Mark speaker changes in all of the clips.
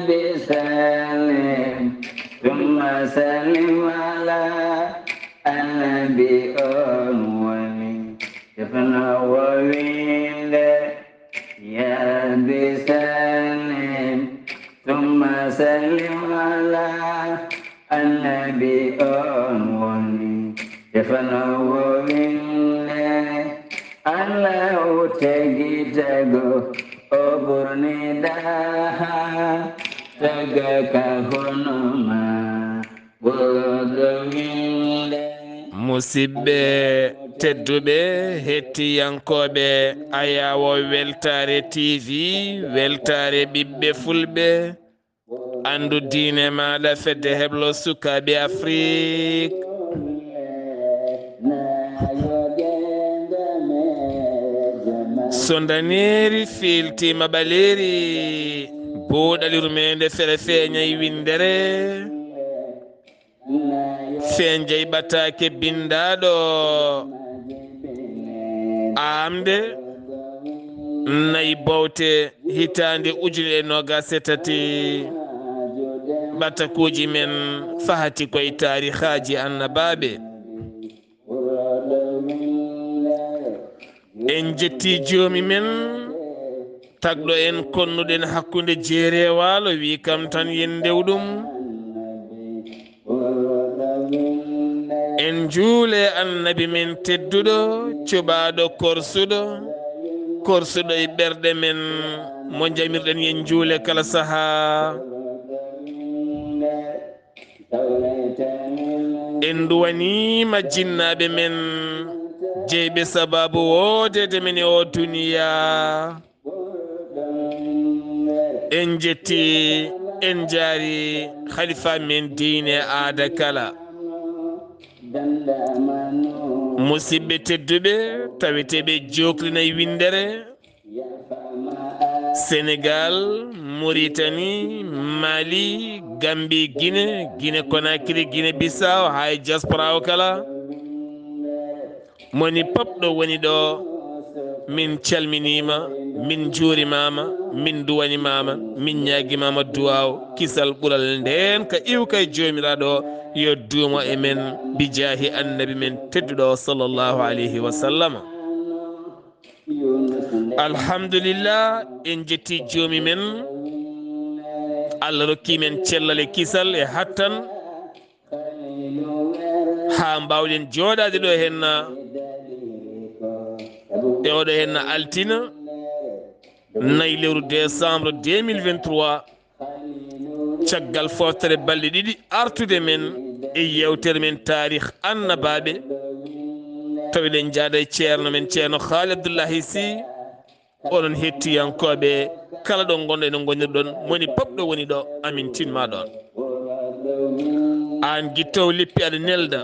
Speaker 1: بسلم ثم سلم على النبي ولي يفنى وويل يا بسلم ثم سلم على النبي ولي يفنى وويل الله تجيتك أبرني daha tegaka honoma bodowinde
Speaker 2: musidɓe tedduɓe hettiyankoɓe ayawo weltare tv weltare ɓiɓɓe fulɓe andu diine maɗa fedde heblo sukaɓe afrique so daneri filtima ɓaleri buuɗal yurmeende fere feeñay windere feñjey ɓataake bindaɗo aaɓnde nayi bowte hitande ujune e nogas e tati ɓatakuji men faati koye tarihaji annabaaɓe en jetti joomi men tagɗo en konnuɗen hakkunde jeere waalo wi kam tan yen ndewɗum en juule annabi men tedduɗo cuɓaɗo korsuɗo e ɓerɗe men mo jamirɗen yen juule kala saaha en duwanima jinnaɓe men jeyɓe sababu wodede men e o duniya en jetti en jaari khalifa men diine aada kala musidɓe tedduɓe taweteɓe joklinayi windere sénégal mauritanie mali gambi guine conakry guine bissaw hay diaspora o kala moni popɗo woni ɗo min calminima min juurimama min duwanimama min ñaguimama duwaw kisal ɓural nden ka iwka e jomiraɗo yo duumo e men bijahi annabi men tedduɗo sallllahu alayhi wa sallam alhamdulillah en jetti joomi men allah rokki men cellal e kisal e hattan ha mbawɗen jooɗade ɗo henna e oɗo henna altina nayi lewru décembre 2023 caggal foftere balɗe ɗiɗi artude men e yewtere men tarih annabaaɓe tawiɗen jaada e ceerno men ceerno haali abdoullahi sy oɗon hettiyankoɓe kala ɗo gonɗo eno gonirɗon moni popɗo woni ɗo amin tinma ɗon an guittowo leppi aɗa nelda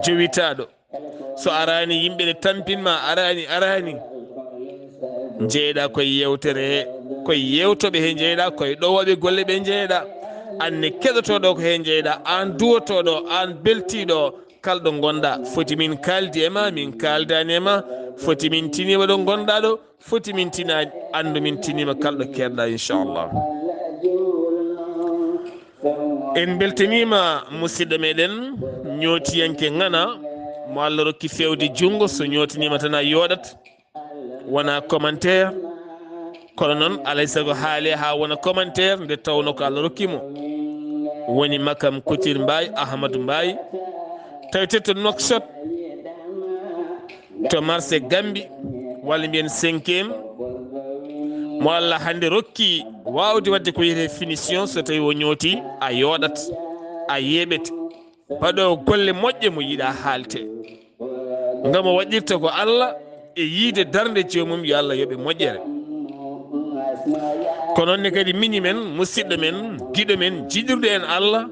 Speaker 2: jowitaɗo so arani yimɓe ne tampinma arani jeeyɗa koye yewtere koye yewtoɓe he jeeyɗa koye ɗowoɓe golle ɓe jeeyɗa anne keɗotoɗo ko he jeeyɗa an duwotoɗo an beltiɗo kalɗo gonɗa foti min kaldi e ma min kaldani e ma foti min tinima ɗo gonɗa ɗo foti min tinani andu min tinima kalɗo keɗɗa inchallah en beltanima musidɗo meɗen ñootiyanke ngana mo allah rokki fewde jungo so ñootinima tan a yooɗat wona commentaire kono noon alay saago haale ha wona commentaire nde tawno ko allah rokkimo woni makam couture mbaye ahmadou mbaye tawete to nokshot to marché gambi walla mbiyen 5e mo allah hande rokki wawde wadde ko wiyete finition so tawi o ñooti a yooɗat a yeɓete baɗo golle moƴƴe mo yiiɗa haalte ngam o waɗirta ko allah e yiide darde joomum yo allah yoɓe moƴƴere ko noonne kadi mini men musidɗo men giɗo men jiɗirɗo en allah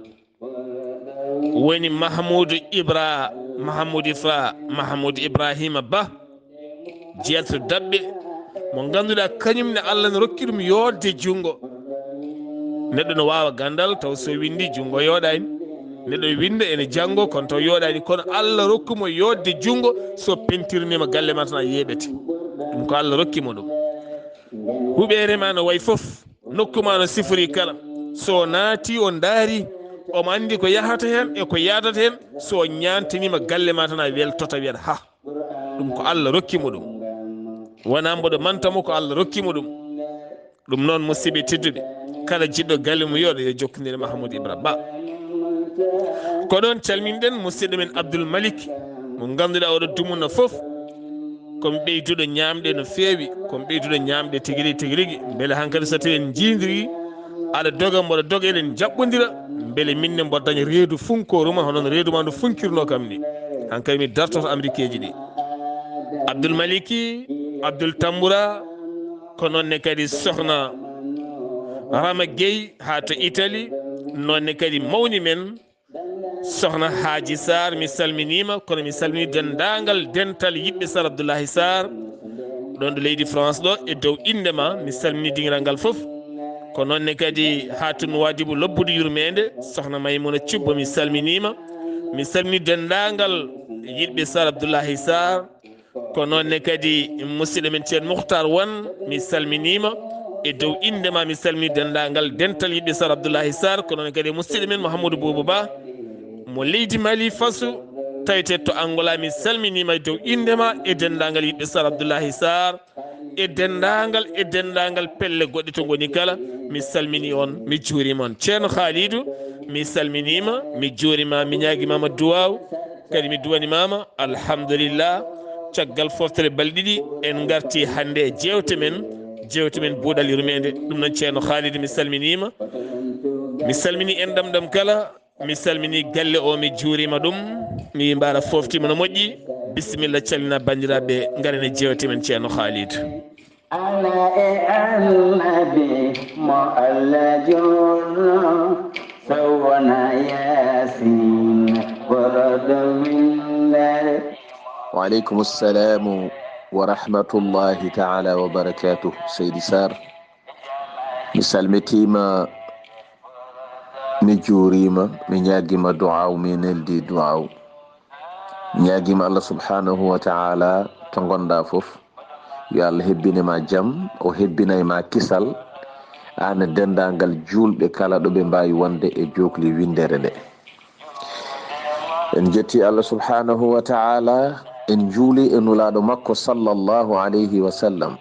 Speaker 2: woni mahamoudou ibrahima ba jeerto dabɓe mo ganduɗa kañumne allah ne rokki ɗum yodde jungo neɗɗo no wawa gandal taw so windi jungo yooɗani neɗɗo winda ene janggo kono taw yooɗani kono allah rokkimo yodde jungo so pentirnima galle ma tan a yeɓete ɗum ko allah rokkimo ɗum huɓere ma no way foof nokkuma no sifori kala so naati o ndaari omo andi ko yahata hen e ko yadata hen so ñantinima galle ma tan a weltota wiyata ha ɗum ko Allah rokkimo ɗum wona mboɗo mantamo ko Allah rokkimo ɗum noon musidɓe tedduɓe kala jiɗɗo galle mo yoɗo yo jokkodire Mahamadou Ibra Ba ko ɗon calminɗen musidɗo men Abdoul Malik mo ganduɗa oɗo dumunna foof komi ɓeyduɗo ñamɗe no feewi komi ɓeyduɗo ñamɗe tigui rigui beele hankkadi so tawi en jidiri aɗa doga mboɗo doga eɗen jaɓɓodira beele minne mboɗo daña reedu funkoruma honono reedu ma ndu funkirno kam ni hankkadi mi dartoto amérique ji ɗi Abdoul Maliki Abdoul Tamboura ko nonne kadi sohna Rama Gueye ha to Italie nonne kadi mawni men sohna Haji Saar mi salminima kono mi salmini dendagal dental yiɓɓe Sar Abdullahi Saar ɗon ɗo leydi France ɗo e dow indema mi salmini dingiral ngal foof ko nonne kadi ha to Nouadhibou lobbude yurmede sohna Maymuna Thioub mi salminima mi salmini dendagal yiɗɓe Sar Abdullahi Saar ko nonne kadi musidɗo men ceerno Mouhtar Wan mi salminima e dow indema mi salmini dendagal dental yiɓɓe Sar Abdullahi Saar ko nonne kadi musidɗo men Mouhamadou Boubou Ba mo leydi Mali fasu tawete to Angola mi salminima e dow indema e dendagal yiɓɓe Sar Abdullahi Saar e dendagal pelle goɗɗe to goni kala mi salmini on mi juurima on ceerno Khalidou mi salminima mi juurima mi ñaguimama duwaw kadi mi duwanimama alhamdulillah caggal foftere balɗe ɗiɗi en garti hande e jewte men buuɗal yurmede ɗum noon ceerno Khalidou mi salminima mi salmini en ɗam kala mi salmini galle o mi juurima ɗum mi mbara foftima no moƴƴi bisimilla calmina bandiraɓe garene jewte men ceerno Khalidou
Speaker 1: ala e annabi mo Allah jono sowona yasin borodo windare
Speaker 3: وعليكم السلام ورحمة الله تعالى وبركاته سيدي سار مسلمتيما مجوريما من ياجم دعاء من الدي دعاء ياجم الله سبحانه وتعالى تنغن دافوف يا الله هبيني ما جم او هبيني ما كسل أنا دندانغال جول بكالا دو بمباي وانده اجوكلي ويندرده en jetti Allah subhanahu wa ta'ala en juuli e nulaaɗo makko sallallahu alayhi wa sallam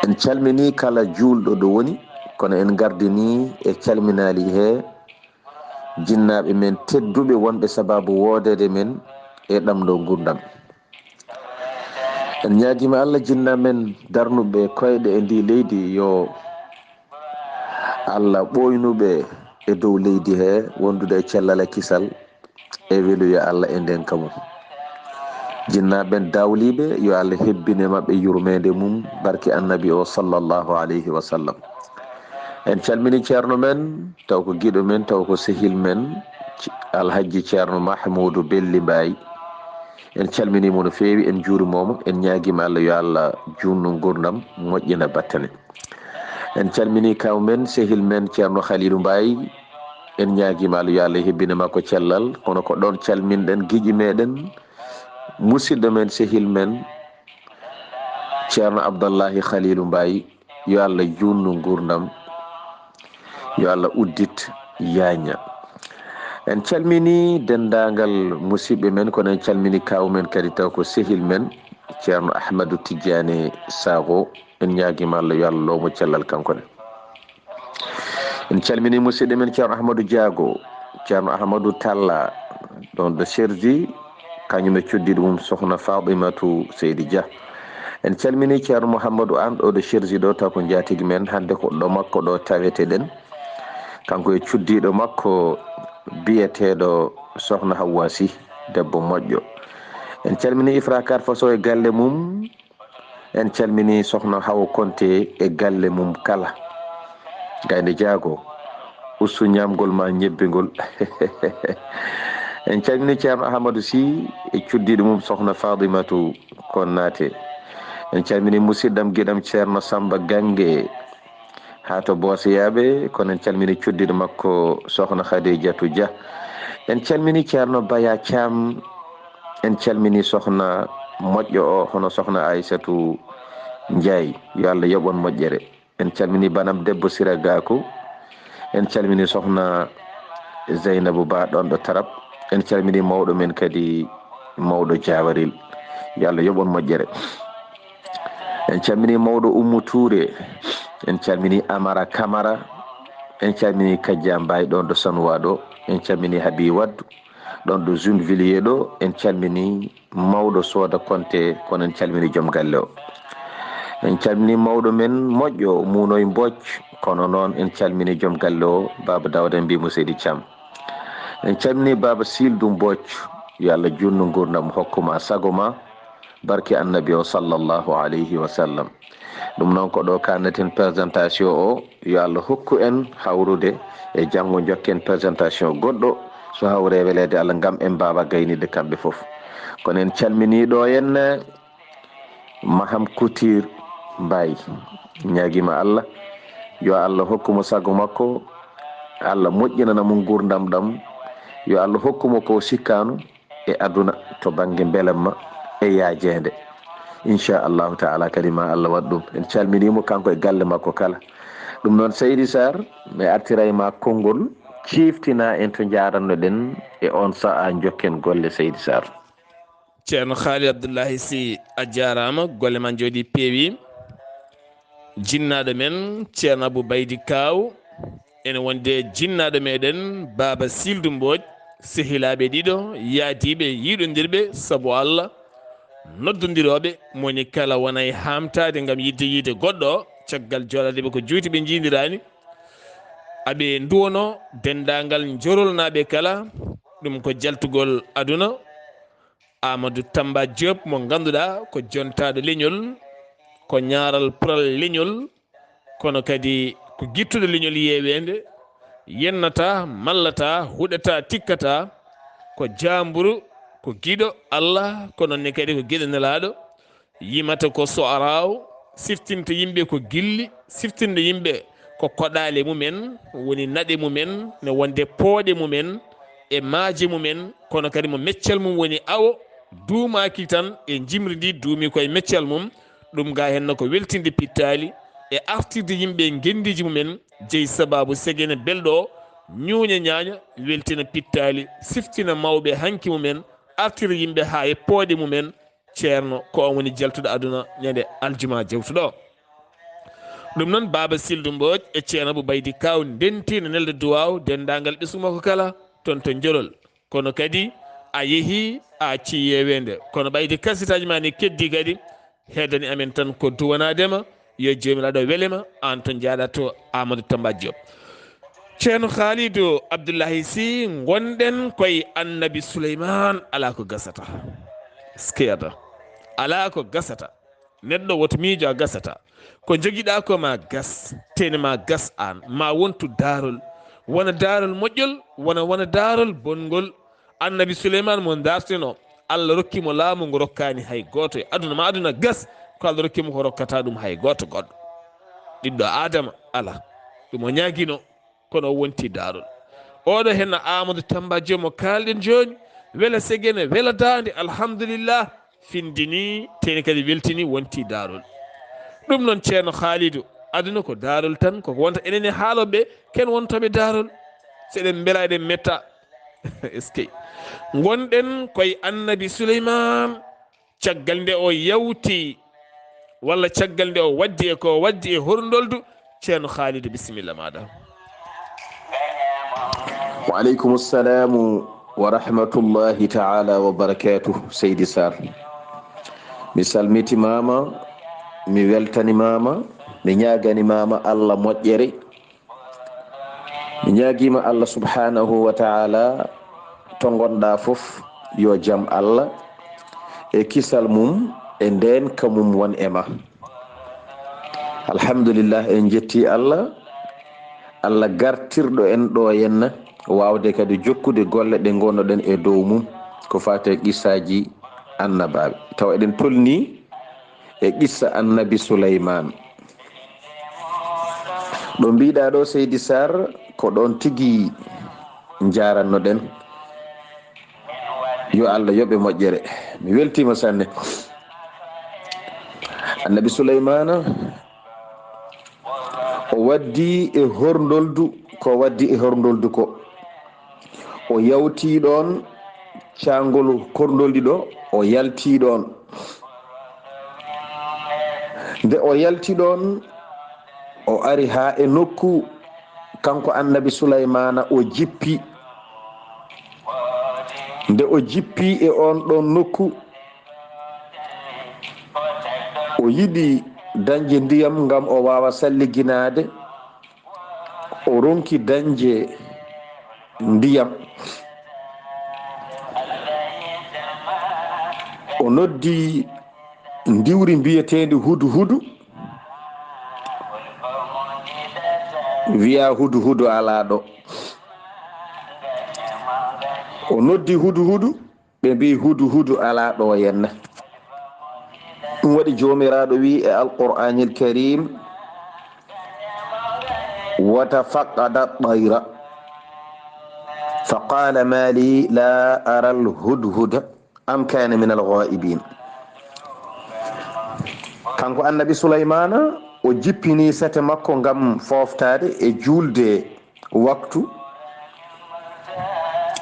Speaker 3: en calmini kala juulɗo ɗo woni kono en gardini e calminali he jinnaaɓe men tedduɓe wonɓe sababu woodede men e ɗamɗo gurdam en ñaagima Allah jinna men darnuɓe koyɗe e ndi leydi yo Allah ɓoynuɓe e dow leydi he wondude e cellal e kisal e weluya Allah e nden kamum jinnaɓen dawliɓe yo Allah hebbine mabɓe yurmede mum barke annabi o sallallahu alayhi wa sallam en calmini ceerno men taw ko giɗo men taw ko sehil men alhaji ceerno Mahmoudou Belli Mbaye en calminimo no feewi en juurimomo en ñaguima Allah yo Allah junno gurdam moƴƴina battane en calmini kaw men sehil men ceerno Khalilou Mbaye en ñaguima Allah yo Allah hebbine makko cellal kono ko ɗon calminɗen guiƴi meɗen musidɗo men sehil men ceerno Abdullahi Khalilou Mbaye yo Allah junno gurdam yo Allah uddit yaña en calmini dendagal musidɓe men kono en calmini kaw men kadi taw ko sehil men ceerno Ahmadou Tidiane Sago en ñaguima Allah yo Allah lowmo cellal kankone en calmini musidɗo men ceerno Ahmadou Diago ceerno Ahmadou Talla ɗon ɗo serdi kañum e coddiɗo mum sohna Fatimatu Seydi Dia en calmini ceerno Mouhamadou An ɗo ɗo serdi ɗo taw ko jatigi men hande ko ɗo makko ɗo taweteɗen kanko e cuddiɗo makko biyeteɗo sohna Hawwa Sy debbo moƴƴo en calmini Ifra Kar Faso e galle mum en calmini sohna Hawa Konté e galle mum kala gaynde Diago ustu ñamgol ma ñebbegol en calmini ceerno Ahmadou Sy e cuddiɗo mum sohna Fadimatu Konnate en calmini musidɗam guiɗam ceerno Samba Gangue ha to Bosiyaɓe kono en calmini cuddiɗo makko sohna Khadijatou Dia en calmini ceerno Baya Thiam en calmini sohna moƴƴo o hono sohna Aissatou Ndiaye yo Allah yoɓon moƴƴere en calmini banam debbo Sira Gakou, en calmini sohna Zeynabou Ba ɗon ɗo Tarab, en calmini mawɗo men kadi mawɗo Jawaril, yo Allah yoɓon moƴƴere. En calmini mawɗo Oumou Touré, en calmini Amara Camara, en calmini Kadja Mbaye ɗon ɗo Sanoa ɗo, en calmini Habi Waddu ɗon ɗo Zune Villiers ɗo, en calmini mawɗo Soda Konté, kono en calmini joom galle o. En calmini mawɗo men moƴƴo Munoy Mbodj, kono noon en calmini joom galle o Baba Dawda mbimo Seydi Thiam. En calmini Baba Sildou Mbodj, yo Allah junnu gurdam hokkuma sago ma, barke annabi o sallllahu alayhi wa sallam. ɗum noon ko ɗo kannaten présentation o, yo Allah hokku en hawrude e janngo jokken présentation goɗɗo so hawre welede Allah ngam en mbawa gaynide kamɓe fof. kono en calminiɗo en Maham Couture Mbaye, ñaguima Allah yo Allah hokkumo sago makko, Allah moƴƴinana mo gurdam ɗam, yo Allah hokkumo ko sikkanu e aduna to banggue belamma e yaajede inchallahu taala, kadi ma Allah waɗ ɗum. En calminimo kanko e galle makko kala. ɗum noon Seydi Sar, mi artiray ma konngol ciftina en to jarannoɗen e on saha jokken golle Seydi Sar.
Speaker 2: ceerno Haali Abdullahi Sy a jarama, golle ma jooɗi peewi. jinnaɗo men ceerno Abou Baydy Kaw, ene wonde jinnaɗo meɗen Baba Sildou Mbodj, sehilaɓe ɗiɗo yaadiɓe yiɗodirɓe saabu Allah, noddodiroɓe moni kala wona e hamtade gam yidde goɗɗo caggal joɗadeɓe ko juuti ɓe jidirani, aɓe duwono dendagal jorolnaɓe kala. ɗum ko jaltugol aduna. Amadou Tamba Diop mo ganduɗa ko jontaɗo leñol, ko ñaaral pural leñol, kono kadi ko guittuɗo leñol yewede, yennata mallata huɗata tikkata, ko jamburu, ko giɗo Allah, ko nonne kadi ko gueɗo nelaɗo. yimata ko so araw, siftinta yimɓe ko gilli, siftinta yimɓe ko koɗale mumen, woni naɗe mumen, ne wonde pooɗe mumen e maaje mumen, kono kadi mo meccal mum woni awo duumaki tan e jimri ndi duumi koye meccal mum. ɗum ga henno ko weltinde pittali e artirde yimɓe gendiji mumen, jeeyi sababu segene belɗo o ñuuña ñaaña weltina pittali, siftina mawɓe hanki mumen, artira yimɓe ha e pooɗe mumen. ceerno ko on woni jaltuɗo aduna ñande aljuma jewtuɗo. ɗum noon Baba Sildou Mbodj e ceerno Abou Baydy Kaw ndentino nelde duwaw dendagal ɓesgumako kala toon to jolol, kono kadi a yeehi a acci yewede, kono ɓayde kasitaji ma ne keddi kadi heddani amen tan ko duwanadema. yo jomiraɗo welema an to jaaɗa to Amadou Tamba Diop. ceerno Khalidou Abdullahi Sy, gonɗen koye annabi Souleymane, ala ko gasata skeyata, ala ko gasata, neɗɗo woto miijo a gasata, ko joguiɗa ko ma gas, tene ma gas an, ma wontu darol, wona darol moƴƴol, wona darol bongol. annabi Souleymane mo darteno, Allah rokkimo laamu ngo rokkani hay goto e aduna ma aduna gas, ko Allah rokkimo ko rokkata ɗum hay goto goɗɗo. ɗiɗɗo adama ala ɗum o ñaguino, kono o wonti darol. oɗo henna Amadou Tamba Diop mo kalɗen joni, wela segene wela dande, alhamdulillah findini, teni kadi weltini, wonti darol. ɗum noon ceerno Khalidou, aduna ko darol tan, koko wonta enen e haaloɓe ken wontoɓe darol, seɗen beela eɗen metta eskey. gonɗen koye annabi Souleymane, caggal nde o yawti walla caggal nde o waddi e ko waddi e horndoldu. ceerno Khalidou, bisimilla maɗa.
Speaker 3: wa aleykum ssalamu wa rahmatullahi taala wa barakatuh. Seydi Sar, mi salmitimama, mi weltanimama, mi ñaganimama Allah moƴƴere, mi ñaguima Allah subhanahu wa taala to gonɗa foof yo jaam Allah e kisal mum e nden kamum won ema. alhamdulillah, en jetti Allah, Allah gartirɗo en ɗo henna wawde kadi jokkude golle ɗe gonnoɗen e dow mum ko fate qissaji annabaaɓe. taw eɗen tolni e qissa annabi Souleymane. ɗo mbiɗa ɗo Seydi Sar, ko ɗon tigui jarannoɗen. yo Allah yoɓe moƴƴere. mi weltima sanne. annabi Souleymane o waddi e horndoldu ko waddi e horndoldu ko o yawti ɗon cangol korndoldi ɗo o yalti ɗon nde o yalti ɗon o ari ha e nokku kanko annabi sulaymana o jippi nde o jippi e on ɗon nokku o yiɗi dañde ndiyam ngam o wawa salliginade o ronki dañde ndiyam o noddi ndiwri mbiyetendi hudu hudu wiya hudu hudu ala ɗo o noddi hudu hudu ɓe mbi hudu hudu ala ɗo henna ɗum waɗi jomiraɗo wi e alqur'anil karim watafaqada ɗayra faqala ma li la ara alhudhuda am kana min alghaibin kanko annabi sulaymana o jippini sete makko ngam foftade e julde waktu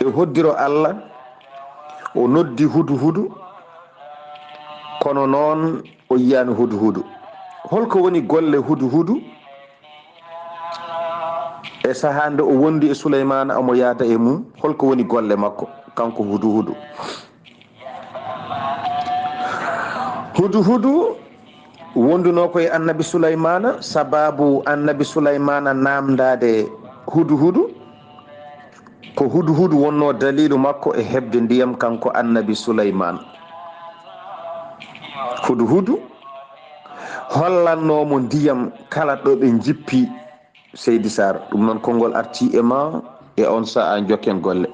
Speaker 3: e hoddiro allah o noddi hudu hudu kono noon o yiyani hudu hudu holko woni golle hudu hudu e sahande o wondi e sulaymana omo yaada e mum holko woni golle makko kanko hudu hudu hudu hudu wonduno koye annabi sulaymana sababu annabi sulaymana namdade hudu hudu ko hudu hudu wonno dalilu makko e hebde ndiyam kanko annabi sulaymana hudu hudu hollannomo ndiyam kala ɗo ɓe jippi seydi sar ɗum noon konngol arti e ma e on saha jokken golle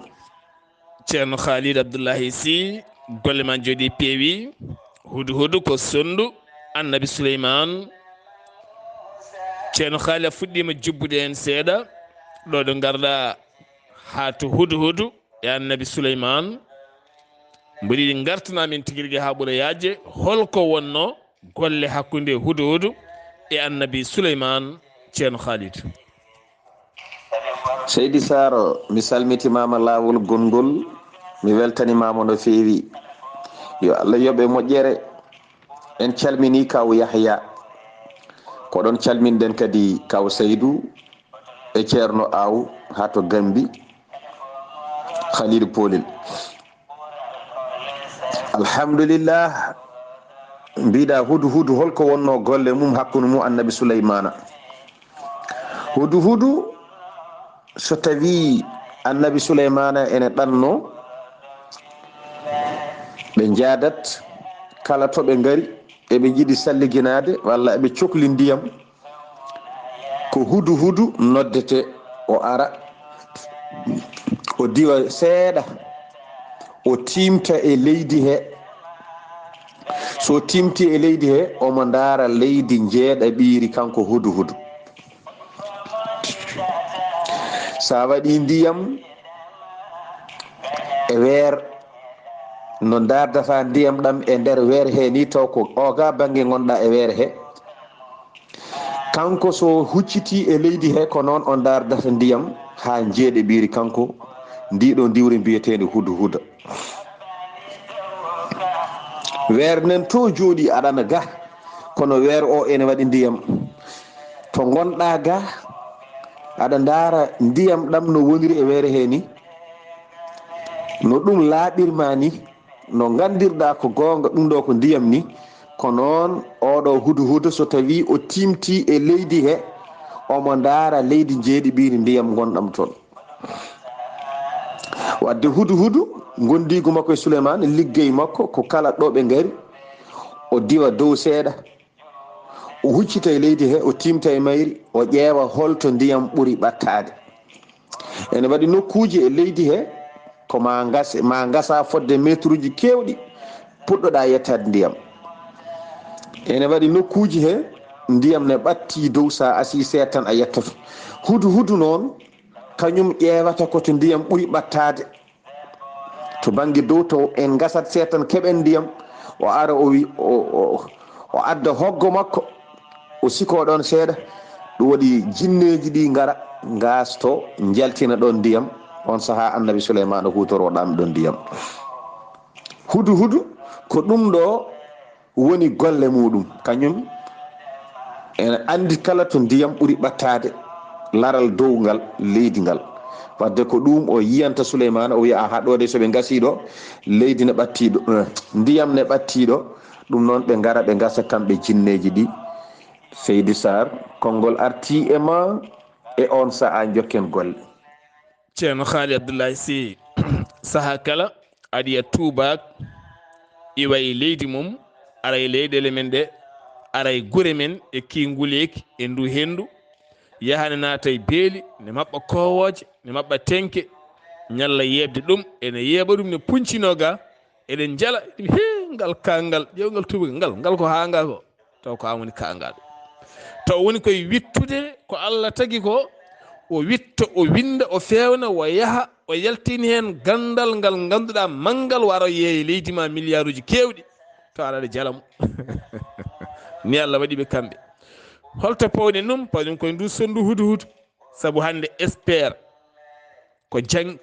Speaker 2: ceerno khalid abdoullahi sy golle ma jooɗi peewi hudu hudu ko sondu annabi souleyman ceerno khalid a fuɗɗima jubbude hen seeɗa ɗo ɗo garɗa ha to hudu hudu e annabi souleyman mbiɗi gartanamin tigui rigui ha ɓuura yajje holko wonno golle hakkude hudu hudu e annabi souleyman ceerno khalid
Speaker 3: seydi sar mi salmitimama lawol gongol mi weltanimama no feewi yo allah yoɓe moƴƴere en calmini kaw yahya ko ɗon calminɗen kadi kaw seydou e ceerno aw ha to gambi khalil polel alhamdulillah mbiɗa hudu hudu holko wonno golle mum hakkude mum annabi souleymana hudu hudu so tawi annabi souleymana ene ɗanno ɓe jadat kala to ɓe gari eɓe jiiɗi salliginade walla eɓe cohli ndiyam ko hudu hudu noddete o ara o diwa seeɗa o timta e leydi he so timti e leydi he omo ndaara leydi jeeɗa ɓiiri kanko hudu hudu sa waɗi ndiyam e weer no dardata ndiyam ɗam e nder weer he ni taw ko oga banggue gonɗa e weer he kanko so hucciti e leydi he ko noon on dardata ndiyam ha jeeɗe ɓiiri kanko ndiɗo ndiwri mbiyetede hudu huda weer nen to jooɗi aɗana ga kono weer o ene waɗi ndiyam to gonɗa ga aɗa ndaara ndiyam ɗam no woniri e weere he ni no ɗum laaɓirma ni no gandirɗa ko gonga ɗum ɗo ko ndiyam ni ko noon oɗo hudu hudu so tawi o timti e leydi he omo ndaara leydi jeeɗi ɓiiri ndiyam gonɗam toon wadde hudu hudu gondigu makko e souleymane liggey makko ko kala ɗo ɓe gari o diwa dow seeɗa o huccita e leydi he o timta e mayri o ƴeewa holto ndiyam ɓuuri ɓattade ene waɗi nokkuji e leydi he ko ma gasa fodde métre uji kewɗi puɗɗoɗa yettade ndiyam ene waɗi nokkuji he ndiyam ne ɓatti dow sa asi seeɗa tan a yettato hudu hudu noon kañum ƴeewata koto ndiyam ɓuuri ɓattade to banggue dow to en gasat seeɗa tan keɓen ndiyam o ara o adda hoggo makko o siko ɗon seeɗa ɗum waɗi jinneji ɗi ngara gasto jaltina ɗon ndiyam. on saaha annabi souleymana hutoroɗam ɗon ndiyam. hudu hudu ko ɗum ɗo woni golle muɗum. kañum ene andi kala to ndiyam ɓuuri ɓattade laral dow ngal leydi ngal. wadde ko ɗum o yiyanta souleymana o wiya haɗode soɓe gasiɗo leydi ne ɓattiɗo ndiyam ne ɓattiɗo. ɗum noon ɓe gara ɓe gasa kamɓe jinneji ɗi. Seydi Saar konngol arti e ma e on saha jokken golle.
Speaker 2: ceerno haali Abdullahi si saha kala aɗa yiya tubak iwa e leydi mum ara e leyɗele men ɗe ara e gure men e kinguleki e ndu hendu yahane naata e beeli ne maɓɓa kowoje ne maɓɓa tenke ñalla yebde ɗum ene yeeɓa ɗum ne puncinoga eɗen jala he ngal kangal ƴewgal tubagal ngal ko ha ngal ko taw ko an woni kangal taw woni koye wittude ko Allah tagi ko o witta o winda o fewna o yaha o yaltini hen gandal ngal ganduɗa manggal waro yeeye leydi ma milliard uji kewɗi to aɗa jalam ni Allah waɗiɓe kamɓe. holto pawɗen ɗum pawɗen koye ndu sondu hudu hudu saabu hande espére ko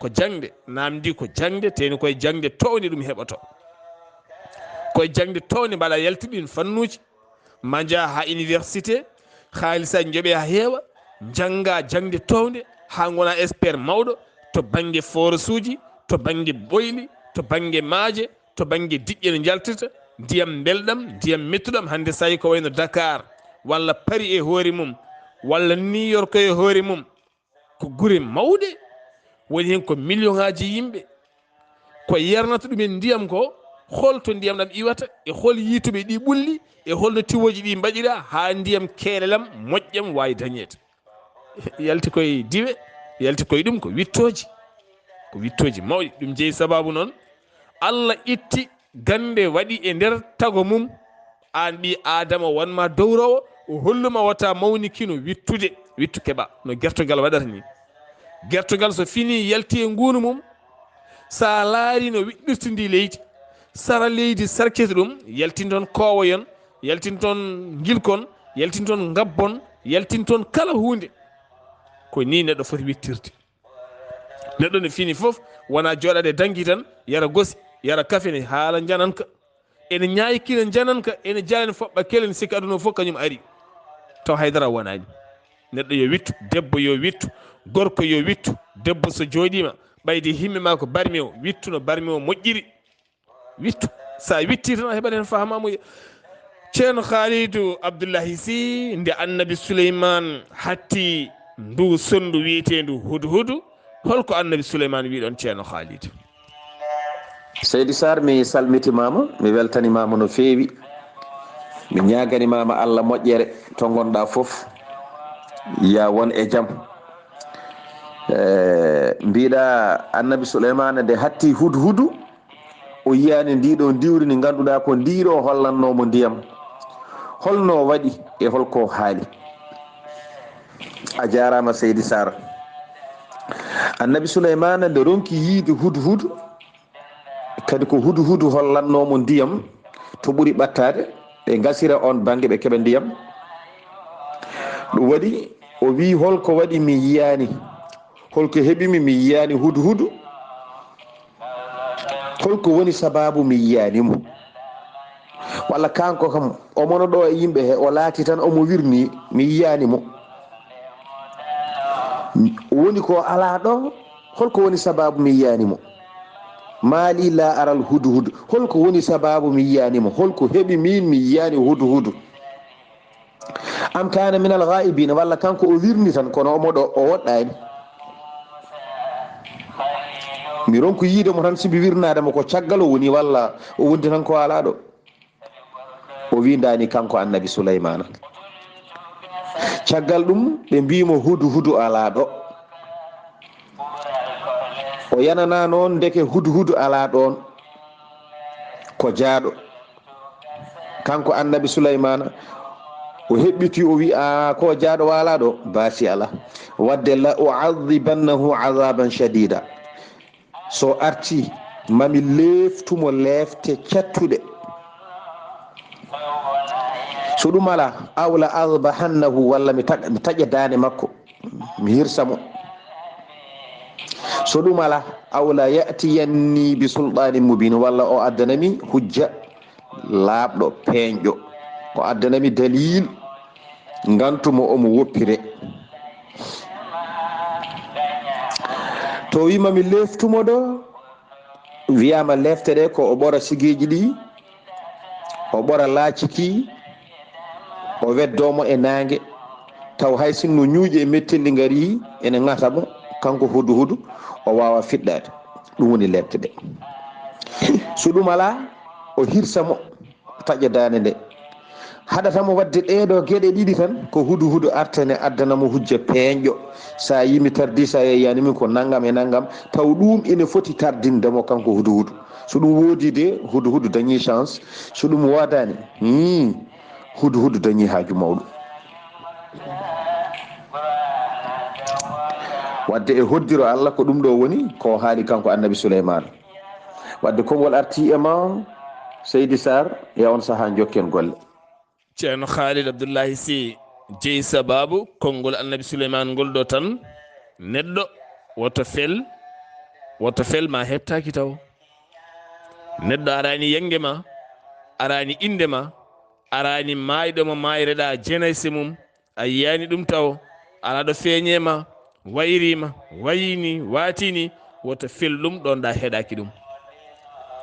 Speaker 2: jangde namdi ko jangde teni koye jangde towde ɗum heɓoto koye jangde towde mbaɗa yaltiɗin fannuji ma jaa ha université haalisaji jooɓe ha heewa jangga jangde towde ha gona expert mawɗo to banggue forage uji to banggue boyli to banggue maaje to banggue diƴƴe ne jaltirta ndiyam belɗam ndiyam mettuɗam. hande so tawi ko wayno Dakar walla Paris e hoore mum walla New York e hoore mum ko guure mawɗe woni hen ko million ngaji yimɓe ko yernata ɗumen ndiyam ko holto ndiyam ɗam iwata e hol yituɓe ɗi ɓulli e holno tiwoji ɗi mbaɗira ha ndiyam keelelam moƴƴam wawi dañede. yalti koye diwe yalti koye ɗum ko wittoji mawɗi. ɗum jeeyi sababu noon Allah itti gande waɗi e nder tago mum an ɓi adama wonma dowrowo o holluma wata mawnikino wittu keɓa no guertogal waɗata ni. guertogal so fini yalti e nguunu mum sa laari no wiɗɗirtindi leydi sara leydi sarkete ɗum yaltin toon kowoyon yaltin toon gilkon yaltin toon gabbon yaltin toon kala hunde ko ni neɗɗo foti wittirde. neɗɗo no fini foof wona joɗade dangi tan yara gosi yara kafene haala jananka ene ñaykina jananka ene jalen foɓɓa kelen sikki aduna fof kañum ari taw haydara wonani. neɗɗo yo wittu debbo yo wittu gorko yo wittu. debbo so joɗima ɓayde himme ma ko barmi o wittu no barmi o moƴƴiri wittu sa witti tan a heɓat hen famamuya. ceerno Khalidou Abdullahi Sy nde annabi Souleymane hatti ndu sondu wiyetendu hudu hudu holko annabi Souleymane wiɗon ceerno Khalidou?
Speaker 3: Seydi Saar mi salmitimama mi weltanimama no feewi mi ñaganimama Allah moƴƴere to gonɗa foof ya won e jaam. mbiɗa annabi Souleymane nde hatti hudu hudu o yiyani ndiɗo diwri ndi ganduɗa ko ndiro hollannomo ndiyam holno waɗi e holko haali. a jarama Seydi Saar. annabi Souleymane nde ronki yiide hudu hudu kadi ko hudu hudu hollannomo ndiyam to ɓuuri ɓattade ɓe gasira on banggue ɓe keeɓa ndiyam. ɗum waɗi o wi holko waɗi mi yiyani holko heɓimi mi yiyani hudu hudu holko woni sababu mi yiyanimo walla kanko kam o mono ɗo e yimɓe he o laati tan omo wirni mi yiyanimo woni ko ala ɗo holko woni sababu mi yiyanimo maali la aral hudu hudu holko woni sababu mi yiyanimo holko heɓi min mi yiyani hudu hudu am kana min al ghaibina walla kanko o wirni tan kono omoɗo o woɗɗani mi ronko yiidemo tan sibi wirnademo ko caggal o woni walla o wondi tan ko ala ɗo. o windani kanko annabi Souleymana caggal ɗum ɓe mbimo hudu hudu ala ɗo o yanana noon ndeke hudu hudu ala ɗon ko jaaɗo kanko annabi Souleymana o heɓɓiti o wi a ko jaaɗo wala ɗo baasi ala wadde la u'adhibannahu azaban shadida so arti mami leftumo lefte cattuɗe so ɗum ala awla adbahannahu walla mi taƴa dande makko mi hirsamo so ɗum ala awla yatiyanni bi sulɗanin mubin walla o addanami hujja laaɓɗo peeñƴo o addanami dalil gantumo omo woppire to wimami leftumo ɗo wiyama lefte ɗe ko o ɓora sigiji ɗi o ɓora laaciki o weddomo e nangue taw hay sinno ñuuƴe e mettelli ngari ene ŋatamo kanko hudu hudu o wawa fiɗɗade ɗum woni lefte ɗe so ɗum ala o hirsamo taƴa dande nde haɗatamo wadde ɗeɗo gueɗe ɗiɗi tan ko hudu hudu artane addanamo hujja peeñƴo sa yimi tardi sa yeyanimi ko naggam e naggam taw ɗum ene foti tardindemo kanko hudu hudu so ɗum woodi de hudu hudu dañi chance so ɗum wodani hudu hudu dañi haaju mawɗo wadde e hoddiro Allah ko ɗum ɗo woni ko haali kanko annabi Souleymane wadde konngol arti e ma Seydi Saar e on saha jokken golle
Speaker 2: ceerno Khalid Abdullahi Sy jeyi sababu konngol annabi Souleymane ngol ɗo tan neɗɗo woto fel ma heɓtaki taw neɗɗo arani yenge ma arani inde ma arani mayɗomo mayreɗa jenayse mum a yiyani ɗum taw ala ɗo feeñema wayrima wayini watini woto fel ɗum ɗon ɗa heɗaki ɗum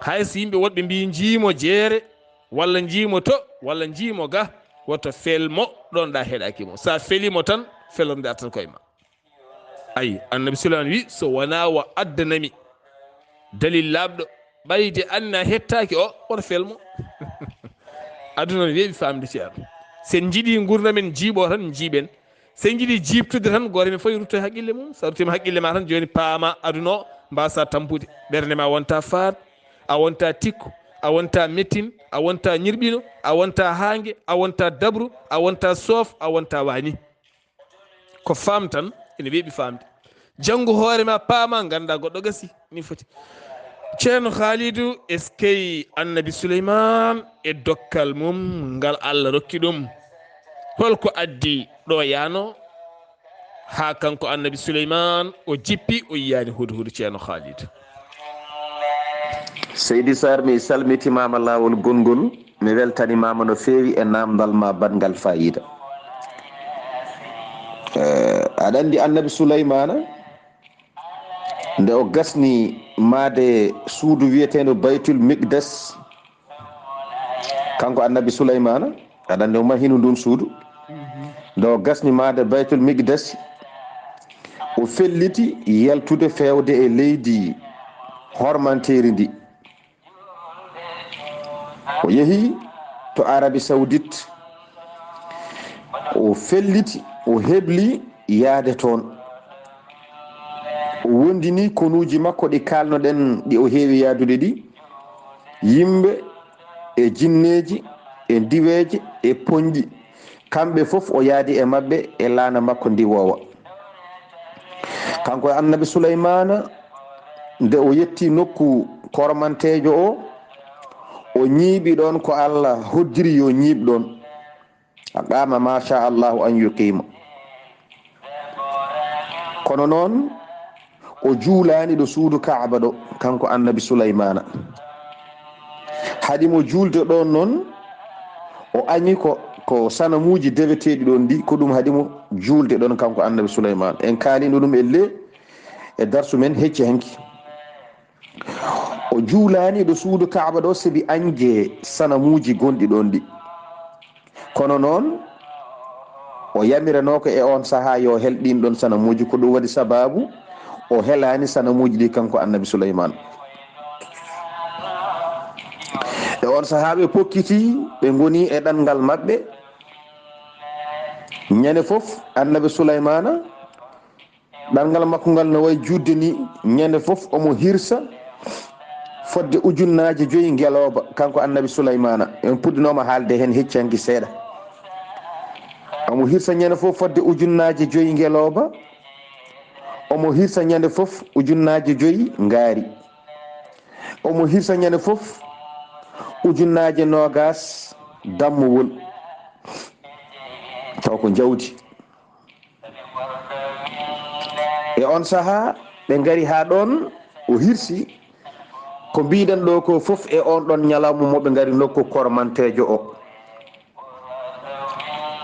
Speaker 2: hayso yimɓe woɗɓe mbi jiimo jeere walla jiimo to walla jiimo ga woto felmo ɗon ɗa heɗakimo sa felimo tan felorde artan koyema ayi annabi Souleymane wi so wona wo addanami dalil labɗo ɓayde anna hettaki o woto felmo aduna weeɓi famde ceerno sen jiiɗi gurdamen jiiɓo tan jiiɓen sen jiiɗi jibtude tan goto men fof yo rutto e haqqille mum sa ruttima haqqille ma tan joni paama aduna o mbasa tampude ɓerde ma wonta faat a wonta tikku a wonta mettin a wonta ñirɓino a wonta hangue a wonta dabru a wonta soof a wonta wani ko fam tan ene weeɓi famde janggo hoorema paama ganda goɗɗo gasi ni foti ceerno Khalidou est ce que annabi Souleymane e dokkal mum ngal Allah rokki ɗum holko addi ɗo yano ha kanko annabi Souleymane o jippi o yiyani hudu hudu ceerno Khalidou
Speaker 3: Seydi Saar mi salmitimama lawol gongol mi weltanimama no feewi e namdal ma badgal fayida aɗa andi annabi Souleymana nde o gasni maade suudu wiyeteɗo baytul miqdas kanko annabi Souleymana aɗa andi o mahino ndun suudu nde o gasni maade baytul miqdas o felliti yaltude fewde e leydi hormanteri ndi o yeehi to Arabie Saoudite o felliti o hebli yaade toon o wondini konuji makko ɗi kalnoɗen ɗi o heewi yaadude ɗi yimɓe e jinneji e ndiweje e poñƴi kamɓe fof o yaadi e mabɓe e laana makko ndi wowa kanko annabi Souleymana nde o yetti nokku kormantejo o ñiiɓi ɗon ko Allah hoddiri yo ñiiɓ ɗon a qama macha allahu an yuqima kono noon o juulani ɗo suudu Kaaba ɗo kanko annabi Souleymana haɗimo julde ɗon noon o añi ko sanamuji deweteɗi ɗon ndi ko ɗum haɗimo julde ɗon kanko annabi Souleymana en kalino ɗum elle e darsu men hecci hanki o juulani ɗo suudu Kaaba ɗo sabi anje sanamuji gonɗi ɗon ɗi kono noon o yamiranoko e on saaha yo hel ɗin ɗon sanamuji ko ɗum waɗi sababu o helani sanamuji ɗi kanko annabi Souleymane e on saaha ɓe pokkiti ɓe goni e ɗanngal maɓɓe ñande fof annabi Souleymana ɗanngal makko ngal no wayi judde ni ñande fof omo hirsa fodde ujunnaje 5 ngeloba kanko annabi Souleymana en puɗɗinoma haalde hen hecci hanki seeɗa omo hirsa ñande fof fodde ujunnaje 5 ngeloba omo hirsa ñande fof ujunnaje 5 ngaari omo hirsa ñande fof ujunnaje 20 dammuwol taw ko jawdi. E on saha ɓe ngari ha ɗon o hirsi ko mbiɗen ɗo ko fof e on ɗon ñalawma moɓe ngari nokku kormantejo o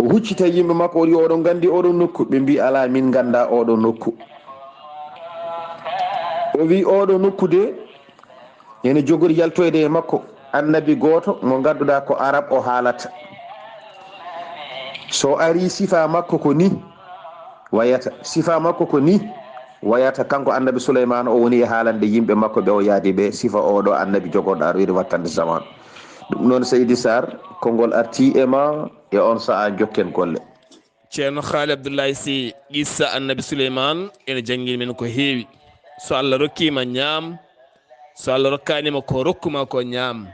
Speaker 3: huccita yimɓe makko o wi oɗon gandi oɗon nokku, ɓe mbi ala min ganda oɗo nokku. o wi oɗo nokku de ene jogori yaltoyde e makko annabi goto mo ganduɗa ko arab o haalata, so ari sifa makko ko ni wayata, sifa makko ko ni wayata. Kanko annabi Souleymane o woni e haalande yimɓe makko ɓe o yaadi ɓe sifa oɗo annabi jogoɗo arwide wattande zaman. ɗum noon Seydi Saar konngol arti e ma e on saha jokken golle.
Speaker 2: ceerno haali Abdullahi Sy qissa annabi Souleymane ene janngini men ko heewi. So Allah rokkima ñaam, so Allah rokkanima ko rokkuma ko ñaam,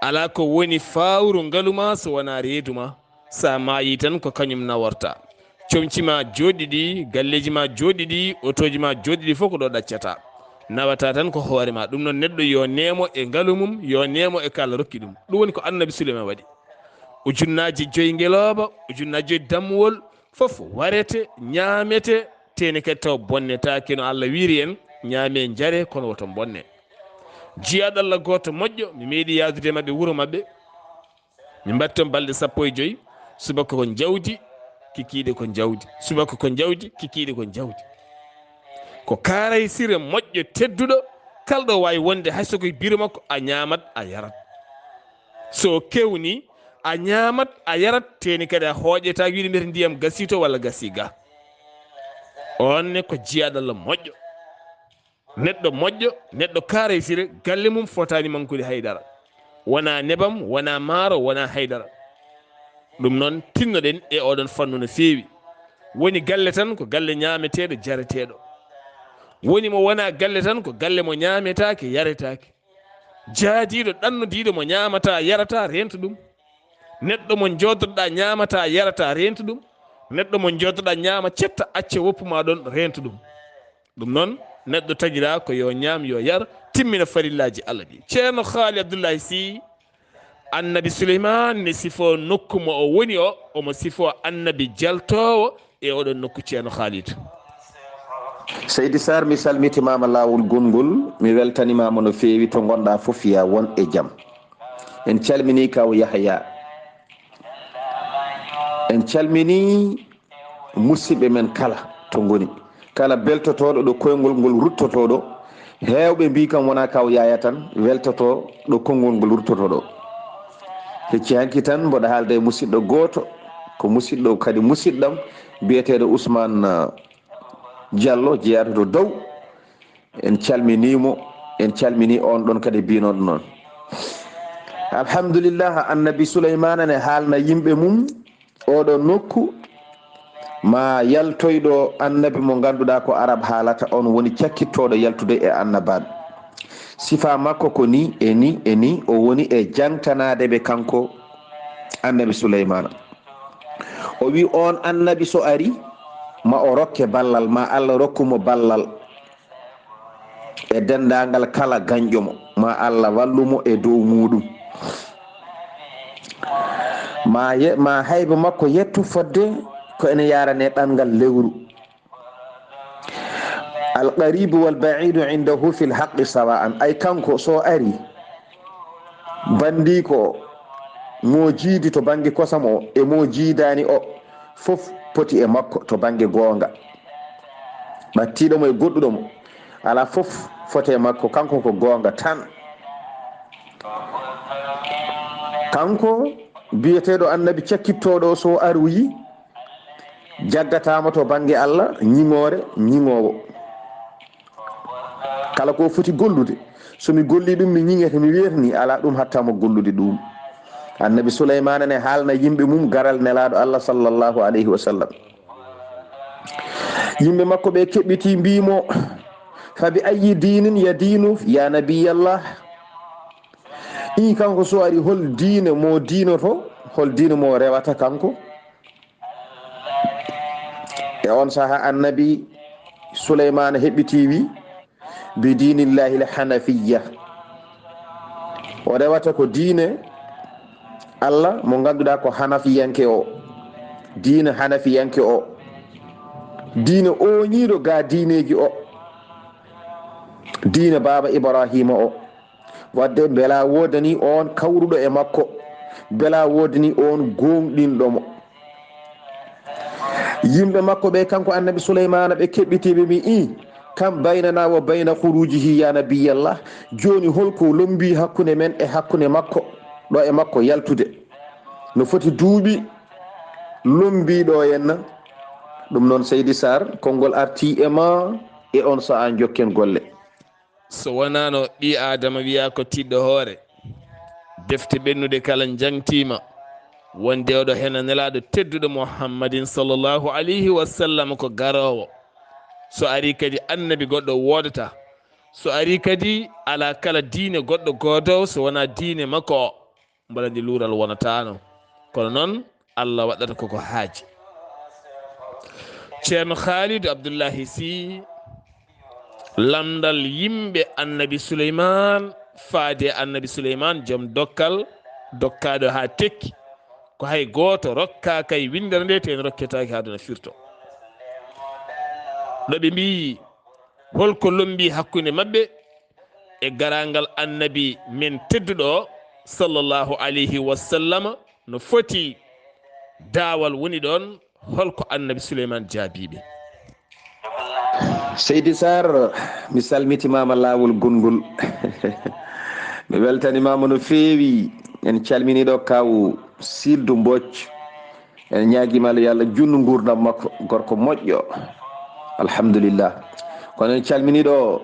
Speaker 2: ala ko woni fawru ngaluma so wona reeduma. Sa maayi tan ko kañum naworta. comcima joɗiɗi, galleji ma joɗiɗi, otoji ma joɗiɗi fof ko ɗo ɗaccata, nawata tan ko hoorema. ɗum noon neɗɗo yo nemo e ngalumum, yo nemo e kala rokki ɗum. ɗum woni ko annabi Souleymane waɗi. ujunnaji 5 ngeloba, ujunnaji 5 dammuwol fof warete ñamete, tene kadi taw bonnetake no Allah wiri en ñaame jare kono woto bonne. jiyaɗo Allah goto moƴƴo mi meeɗi yadude mabɓe wuuro mabɓe, mi mbatton balɗe 15 subaka ko jawdi kikiɗe ko jawdi, subaka ko jawdi kikiɗe ko jawdi, ko kaaray sire moƴƴo tedduɗo. kalɗo wawi wonde hayso koye biro makko a ñamat a yarat, so kewni a ñamat a yarat, teni kadi a hooƴeta wiide mbiyete ndiyam gasito walla gasi ga. onne ko jiyaɗo Allah moƴƴo, neɗɗo moƴƴo, neɗɗo kaaray sire, galle mum fotani mankude haydara, wona nebam, wona maaro, wona haydara. ɗum noon tinnoɗen e oɗon fannu no feewi. woni galle tan ko galle ñameteɗo jareteɗo, woni mo wona galle tan ko galle mo ñametake yaretake. jaadiɗo ɗannodiɗo mo ñamata yarata rento ɗum, neɗɗo mo joddoɗa ñamata yarata rento ɗum, neɗɗo mo joddoɗa ñama cetta acca woppuma ɗon rento ɗum. ɗum noon neɗɗo taguira ko yo ñaam yo yar, timmina farillaji Allah ɗi. ceerno haali Abdullahi Sy annabi Souleymane ne sifo nokku mo o woni o, omo sifo annabi jaltowo e oɗon nokku ceerno haalid.
Speaker 3: Seydi Saar mi salmitimama lawol gongol, mi weltanimama no feewi. To gonɗa fof ya won e jaam. en calmini kaw Yahya, en calmini musidɓe men kala to goni, kala beltotoɗo ɗo koyngol ngol ruttotoɗo. hewɓe mbi kam wona kaw Yaya tan weltoto ɗo konngol ngol ruttotoɗo. hecci hanki tan mboɗo haalde e musidɗo goto, ko musidɗo kadi musidɗam biyeteɗo Ousmane Diallo jeeyato to dow. en calminimo, en calmini on ɗon kadi binoɗo noon. alhamdulillah, annabi Souleymane ne haalna yimɓe mum oɗo nokku ma yaltoyɗo annabi mo ganduɗa ko arab haalata, on woni cakkittoɗo yaltude e annabaɓe. sifa makko ko ni e ni e ni, o woni e jangtanade ɓe kanko annabi Souleymane. o wi on annabi so ari ma o rokke ballal, ma Allah rokkumo ballal e dendagal kala gañƴomo, ma Allah wallumo e dow muɗum, ma hayba makko yettu fodde ko ene yarane ɗangal lewru. alqaribu walbaidu indahu fi lhaqi sawa'an. ay kanko so ari bandi ko mo jiidi to banggue kosam o e mo jiidani o fof poti e makko to banggue gonga. ɓattiɗomo e goɗɗuɗomo ala fof fote e makko, kanko ko gonga tan. kanko biyeteɗo annabi cakkittoɗo so aroyi jaggatama to banggue Allah ñiŋore ñiŋowo. kala ko foti gollude somi golli ɗum mi ñiŋete mi wiyata ala ɗum hattama gollude ɗum. annabi Souleymane ne haalna yimɓe mum garal nelaɗo Allah sallllahu alayhi wa sallam. yimɓe makko ɓe keɓɓiti mbimo fa bi ayi dinin yadinu ya nabiyallah. i kanko so ari hol diine mo diinoto, hol diine mo rewata kanko. e on saha annabi Souleymane heɓɓiti wi bi dinillahi lhanafiya, o rewata ko diine Allah mo ganduɗa ko hanafiyanke o. diina hanafiyanke o diina oñiiɗo ga diineji o diina baba ibrahima o wadde beela wodani on kawruɗo e makko beela wodani on gonɗinɗomo yimɓe makko ɓe kanko annabi souleymana ɓe keɓɓitiɓe mi i kam baynana wa bayna hurujihi ya nabiyallah joni holko lombi hakkude men e hakkude makko ɗo e makko yaltude no foti duuɓi lombiɗo henna ɗum noon seydi sar konngol arti e ma e on saha jokken golle
Speaker 2: so wonano ɓi adama wiya ko tiɗɗo hoore defte ɓennude kala jangtima wonde oɗo hena nelaɗo tedduɗo muhammadin sallllahu alayhi wa sallam ko garowo so ari kadi annabi goɗɗo wodata so ari kadi ala kala diine goɗɗo godowo so wona diine makko o mbala ndi luural wonatano kono noon allah waɗata koko haaji. ceerno khalidou abdoullahi sy lamdal yimɓe annabi souleyman faade annabi souleyman joom dokkal dokkaɗo ha tekki ko hay goto rokka kay windere nde ten rokketaki haaduna firto ɗo ɓe mbi holko lombi hakkude mabɓe e garangal annabi men tedduɗo sallllahu alayhi wa sallam no foti daawal woni ɗon holko annabi souleyman jaabiɓe.
Speaker 3: seydi sar mi salmitimama lawol gongol mi weltanimama no feewi en calminiɗo kaw sildu mbocc en ñaguimalo yo allah junnu gurdam makko gorko moƴƴo alhamdulillah kono en calminiɗo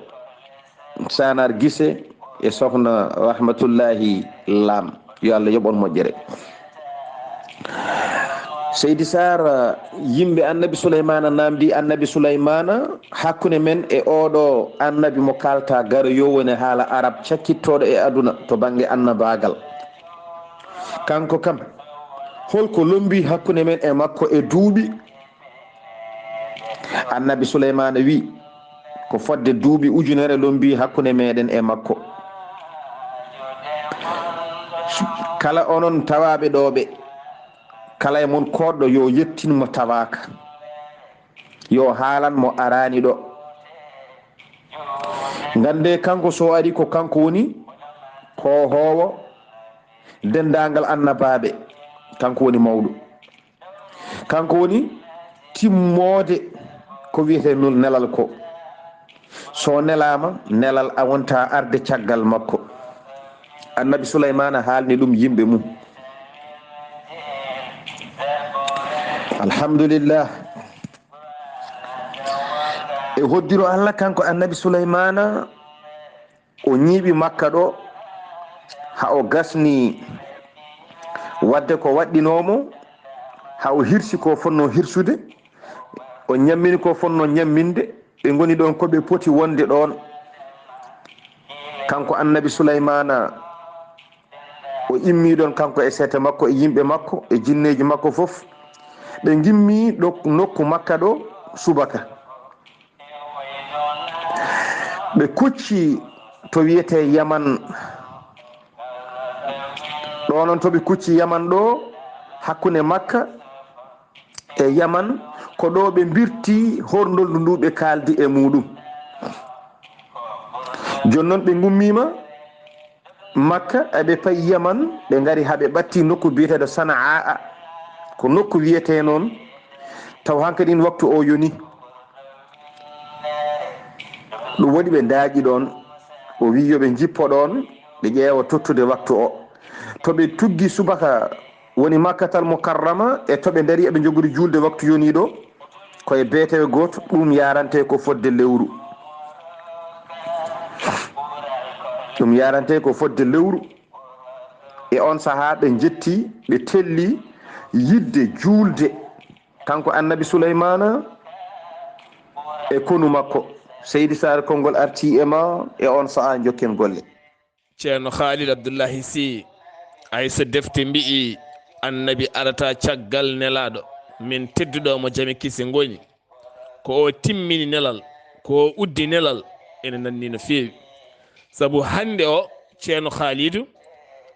Speaker 3: sanar guise e sohna rahmatullahi lam yo allah yoɓon moƴƴere. seydi sar yimɓe annabi souleymana namdi annabi souleymana hakkude men e oɗo annabi mo kalta garo yo woni haala arab cakkittoɗo e aduna to banggue annabagal kanko kam holko lombi hakkude men e makko e duuɓi annabi souleymana wi ko fodde duuɓi ujunere lombi hakkude meɗen e makko kala onon tawaɓe ɗoɓe kala e mon koɗɗo yo yettinmo tawaka yo haalan mo arani ɗo gande kanko so ari ko kanko woni ko howo dendagal annabaɓe kanko woni mawɗo kanko woni timmode ko wiyete nelal ko so nelama nelal a wonta arde caggal makko annabi souleymana haalni ɗum yimɓe mum alhamdulillah e hoddiro allah kanko annabi souleymana o ñiiɓi makka ɗo ha o gasni wadde ko waɗɗinomo ha o hirsi ko fonno hirsude o ñammini ko fonno ñamminde ɓe goni ɗon koɓe poti wonde ɗon kanko annabi souleymana o immi ɗon kanko e sete makko e yimɓe makko e jinneji makko foof ɓe gimmi ɗo nokku makka ɗo subaka ɓe kucci to wiyete yaman ɗo noon to ɓe kucci yaman ɗo hakkude makka e yaman ko ɗo ɓe birti horndoldu ndu ɓe kaldi e muɗum joni noon ɓe gummima makka eɓe payi yaman ɓe gari haɓe ɓatti nokku biyeteɗo sanaa ko nokku wiyete noon taw hankkadin waktu o yoni ɗum waɗi ɓe daaƴi ɗon o wi yoɓe jippo ɗon ɓe ƴeewa tottude waktu o to ɓe tuggi subaka woni makkatal mukarrama e to ɓe daari eɓe jogori julde waktu yoniɗo koye beetewe goto ɗum yarante ko fodde lewru ɗum yarante ko fodde lewru e on saaha ɓe jetti ɓe telli yidde julde kanko annabi souleymana e konu makko seydi sar konngol arti e ma e on saaha jokken golle.
Speaker 2: ceerno khalid abdoullahi sy ay so defte mbi'i annabi arata caggal nelaɗo min tedduɗomo jami kisi goni ko o timmini nelal ko o uddi nelal ene nanni no feewi saabu hande o ceerno khalidou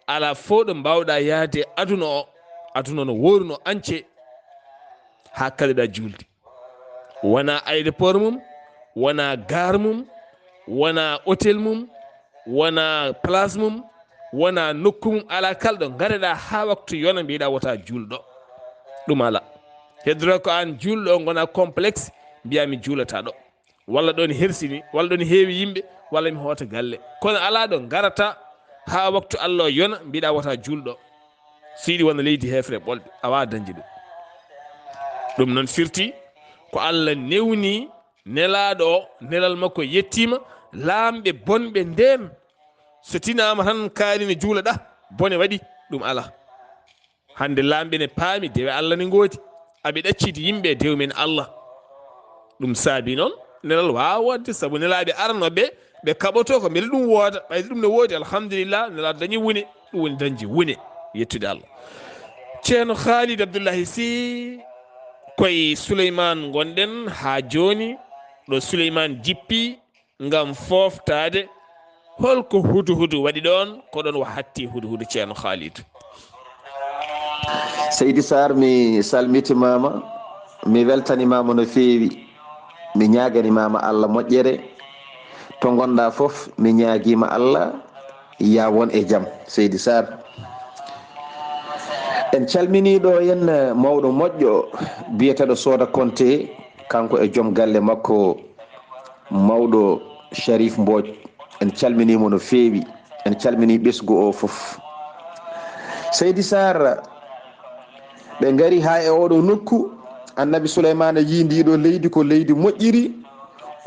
Speaker 2: ala fo ɗo mbawɗa yaade aduna o aduna no woruno ance ha kalliɗa julde wona aéroport mum wona gare mum wona hôtel mum wona place mum wona nokku mum ala kalɗo gareɗa ha waktu yona mbiɗa wota julɗo ɗum ala heddora ko an julɗo gona complexe mbiyami juulata ɗo walla ɗon hersini walla ɗon heewi yimɓe walla mi hoota galle kono ala ɗo garata ha waktu Allah yona mbiɗa wota julɗo siɗi wona leydi hefre ɓolɓe awa dañde ɗum noon firti ko Allah newni nelaɗo o nelal makko yettima lamɓe bonɓe nden so tinama tan kaari ne juulaɗa bone waɗi ɗum ala hande lamɓe ne paami dewe Allah ne goodi aɓe ɗaccidi yimɓe dew men Allah ɗum saabi noon nelal wawa wonde saabu nelaɓe aranoɓe ɓe kaɓoto ko beele ɗum wooda ɓayde ɗum ne woodi alhamdulillah nelaɗo dañi wune ɗum woni dañji wune yettude Allah ceerno Khalid Abdullahi Sy koye Souleymane gonɗen ha joni ɗo Souleymane jippi ngam foftade holko huduhudu waɗi ɗon ko ɗon o hatti huduhudu ceerno Khalid.
Speaker 3: Seydi Saar mi salmitimama mi weltanimama no feewi mi ñaganimama Allah moƴƴere to gonɗa foof mi ñaguima Allah ya won e jaam. Seydi Saar en calminiɗo henna mawɗo moƴƴo biyeteɗo Soda Konté kanko e joom galle makko mawɗo Sharif Mbodj en calminimo no feewi en calmini ɓesgu o foof. Seydi Saar ɓe gari ha e oɗo nokku annabi Souleymane yi ndiɗo leydi ko leydi moƴƴiri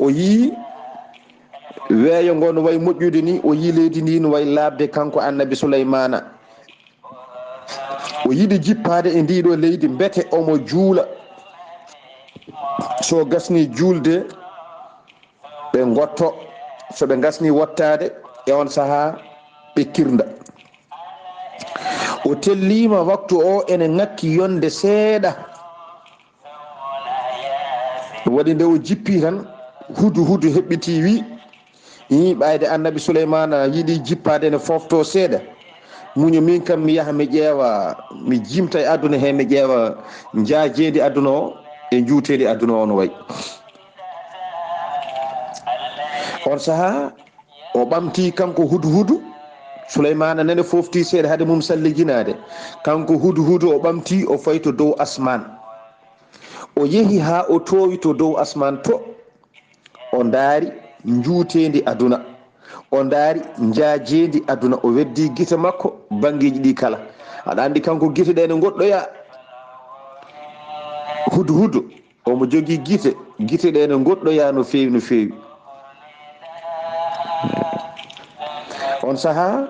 Speaker 3: o yi weeyo ngo no way moƴƴude ni o yi leydi ndi no way labde kanko annabi Souleymane o yiɗi jippade e ndiɗo leydi mbete omo juula so gasni julde ɓe gotto so ɓe gasni wottade e on saaha ɓe kirda o tellima waktu o ene ngakki yonde seeɗa waɗi nde o jippi tan hudu heɓɓiti wi yi ɓayde annabi Souleymane yiɗi jippade ne fofto seeɗa muñu min kam mi yaha mi ƴeewa mi jimta e aduna he mi ƴeewa jaajeedi aduna o e juuteedi aduna o no way. On saaha o ɓamti kanko hudu Souleymane nene fofti seeɗa haade mum salliginade kanko hudu o ɓamti o fayi to dow asman o yehi ha o towi to dow asman to o daari juuteedi aduna o daari jaajeedi aduna o weddi gite makko bangeji ɗi kala aɗa andi kanko gite ɗe ne goɗɗoya hudu omo jogui gite ɗe ne goɗɗoya no feewi on saaha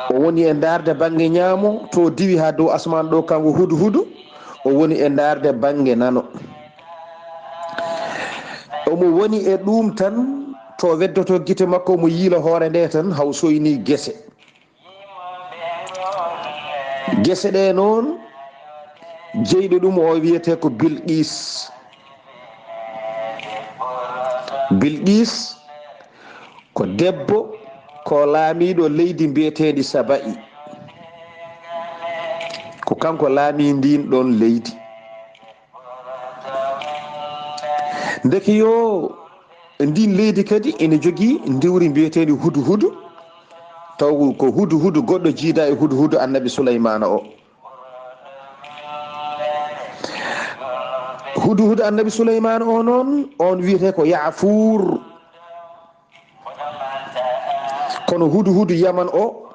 Speaker 3: o woni e darde bange ñaamo to diwi ha dow asman ɗo kanko hudu o woni e darde bange nano omo woni e ɗum tan to weddoto gite makko mo yiila hoore nde tan haw soyni gese ɗe noon jeyɗo ɗum o wiyete ko Bilqis ko debbo ko laamiɗo leydi mbiyeteɗi Saba'i ko kanko laami ndin ɗon leydi ndeki yo ndin leydi kadi ene jogui ndiwri mbiyeteɗi hudu taw ko hudu goɗɗo jiida e hudu annabi Souleymane o hudu annabi Souleymane o noon on wiyete ko Yaafour kono hudu Yaman o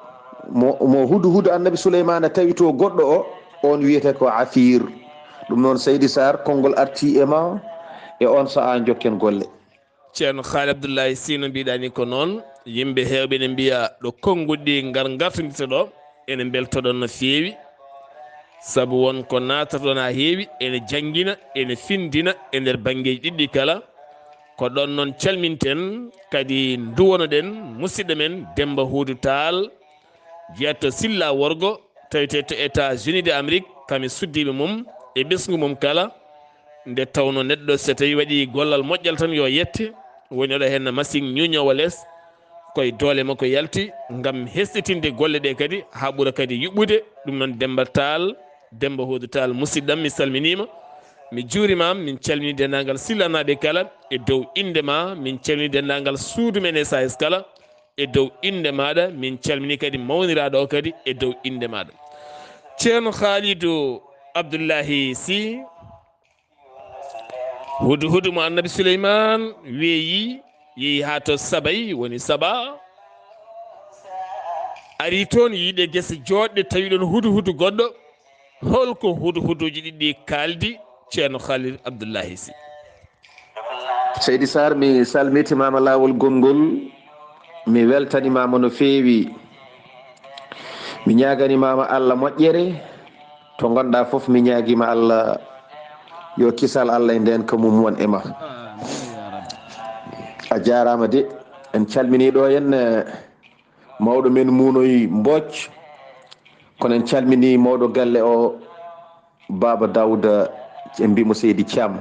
Speaker 3: mo hudu annabi Souleymane tawi to goɗɗo o on wiyete ko Afir. ɗum noon Seydi Saar konngol arti e ma e on saha jokken golle.
Speaker 2: ceerno Khalid Abdullahi Sy no mbiɗani ko noon yimɓe hewɓe ne mbiya ɗo konnguɗi gartodita ɗo ene beltoɗon no feewi saabu won ko natatoɗon ha heewi ene janggina ene findina e nder banggueji ɗiɗɗi kala ko ɗon noon calminten kadi duwonoɗen musidɗo men Demba Huudu Taal jeeyatto Silla Worgo tawete to États-Unis d'Amérique kami suddiɓe mum e ɓesgu mum kala nde tawno neɗɗo so tawi waɗi gollal moƴƴal tan yo yette woni oɗo henna machine ñuñowo less koye doole makko yalti gam hesɗitinde golle ɗe kadi ha ɓuura kadi yuɓɓude ɗum noon Demba Taal Demba Hodu Tall musidɗam mi salminima mi juurimam min calmini dendagal sillanaɓe kala e dow inde ma min calmini dendagal suudu men e sayes kala e dow inde maɗa min calmini kadi mawniraɗo o kadi e dow inde maɗa ceerno Khalidou Abdullahi Sy hudu mo annabi Souleymane weeyi yeehi ha to Sabay woni Saba ari toon yiiɗe guese joɗɗe tawi ɗon hudu goɗɗo holko huduji ɗiɗɗi kaldi ceerno Khalid Abdullahi Sy.
Speaker 3: Seydi Saar mi salmitimama lawol gongol mi weltanimama no feewi mi ñaganimama Allah moƴƴere to gonɗa foof mi ñaguima Allah yo kisal Allah e nden ko mum won ema a jarama de en calmini ɗo henna mawɗo men Munoy Mbodj kono en calmini mawɗo galle o Baba Dawda e mbimo Seydi Thiam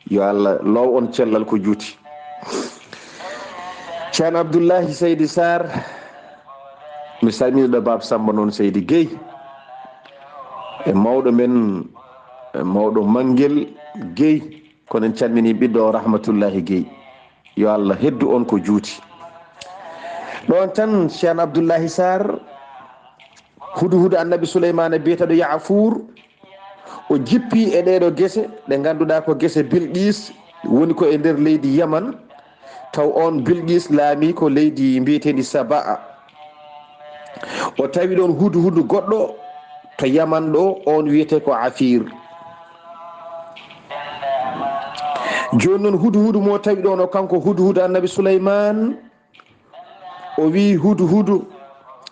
Speaker 3: yo Allah low on cellal ko juuti ceerno Abdoullahi Seydi Saar mi salminiɗo Baba Samba noon Seydi Gueye e mawɗo men mawɗo Manguel Gueye kono en calmini ɓiɗɗo Rahmatullahi Gueye yo Allah heddu on ko juuti ɗon tan ceerno Abdoullahi Saar hudu annabi Souleymane biyeteɗo Yaafour o jippi e ɗeɗo guese ɗe ganduɗa ko guese Bilqis woni ko e nder leydi Yaman taw on Bilqis laami ko leydi mbiyeteɗi Saba o tawi ɗon hudu goɗɗo to Yaman ɗo on wiyete ko Afir joni noon hudu mo tawi ɗon o kanko hudu annabi Souleymane o wi hudu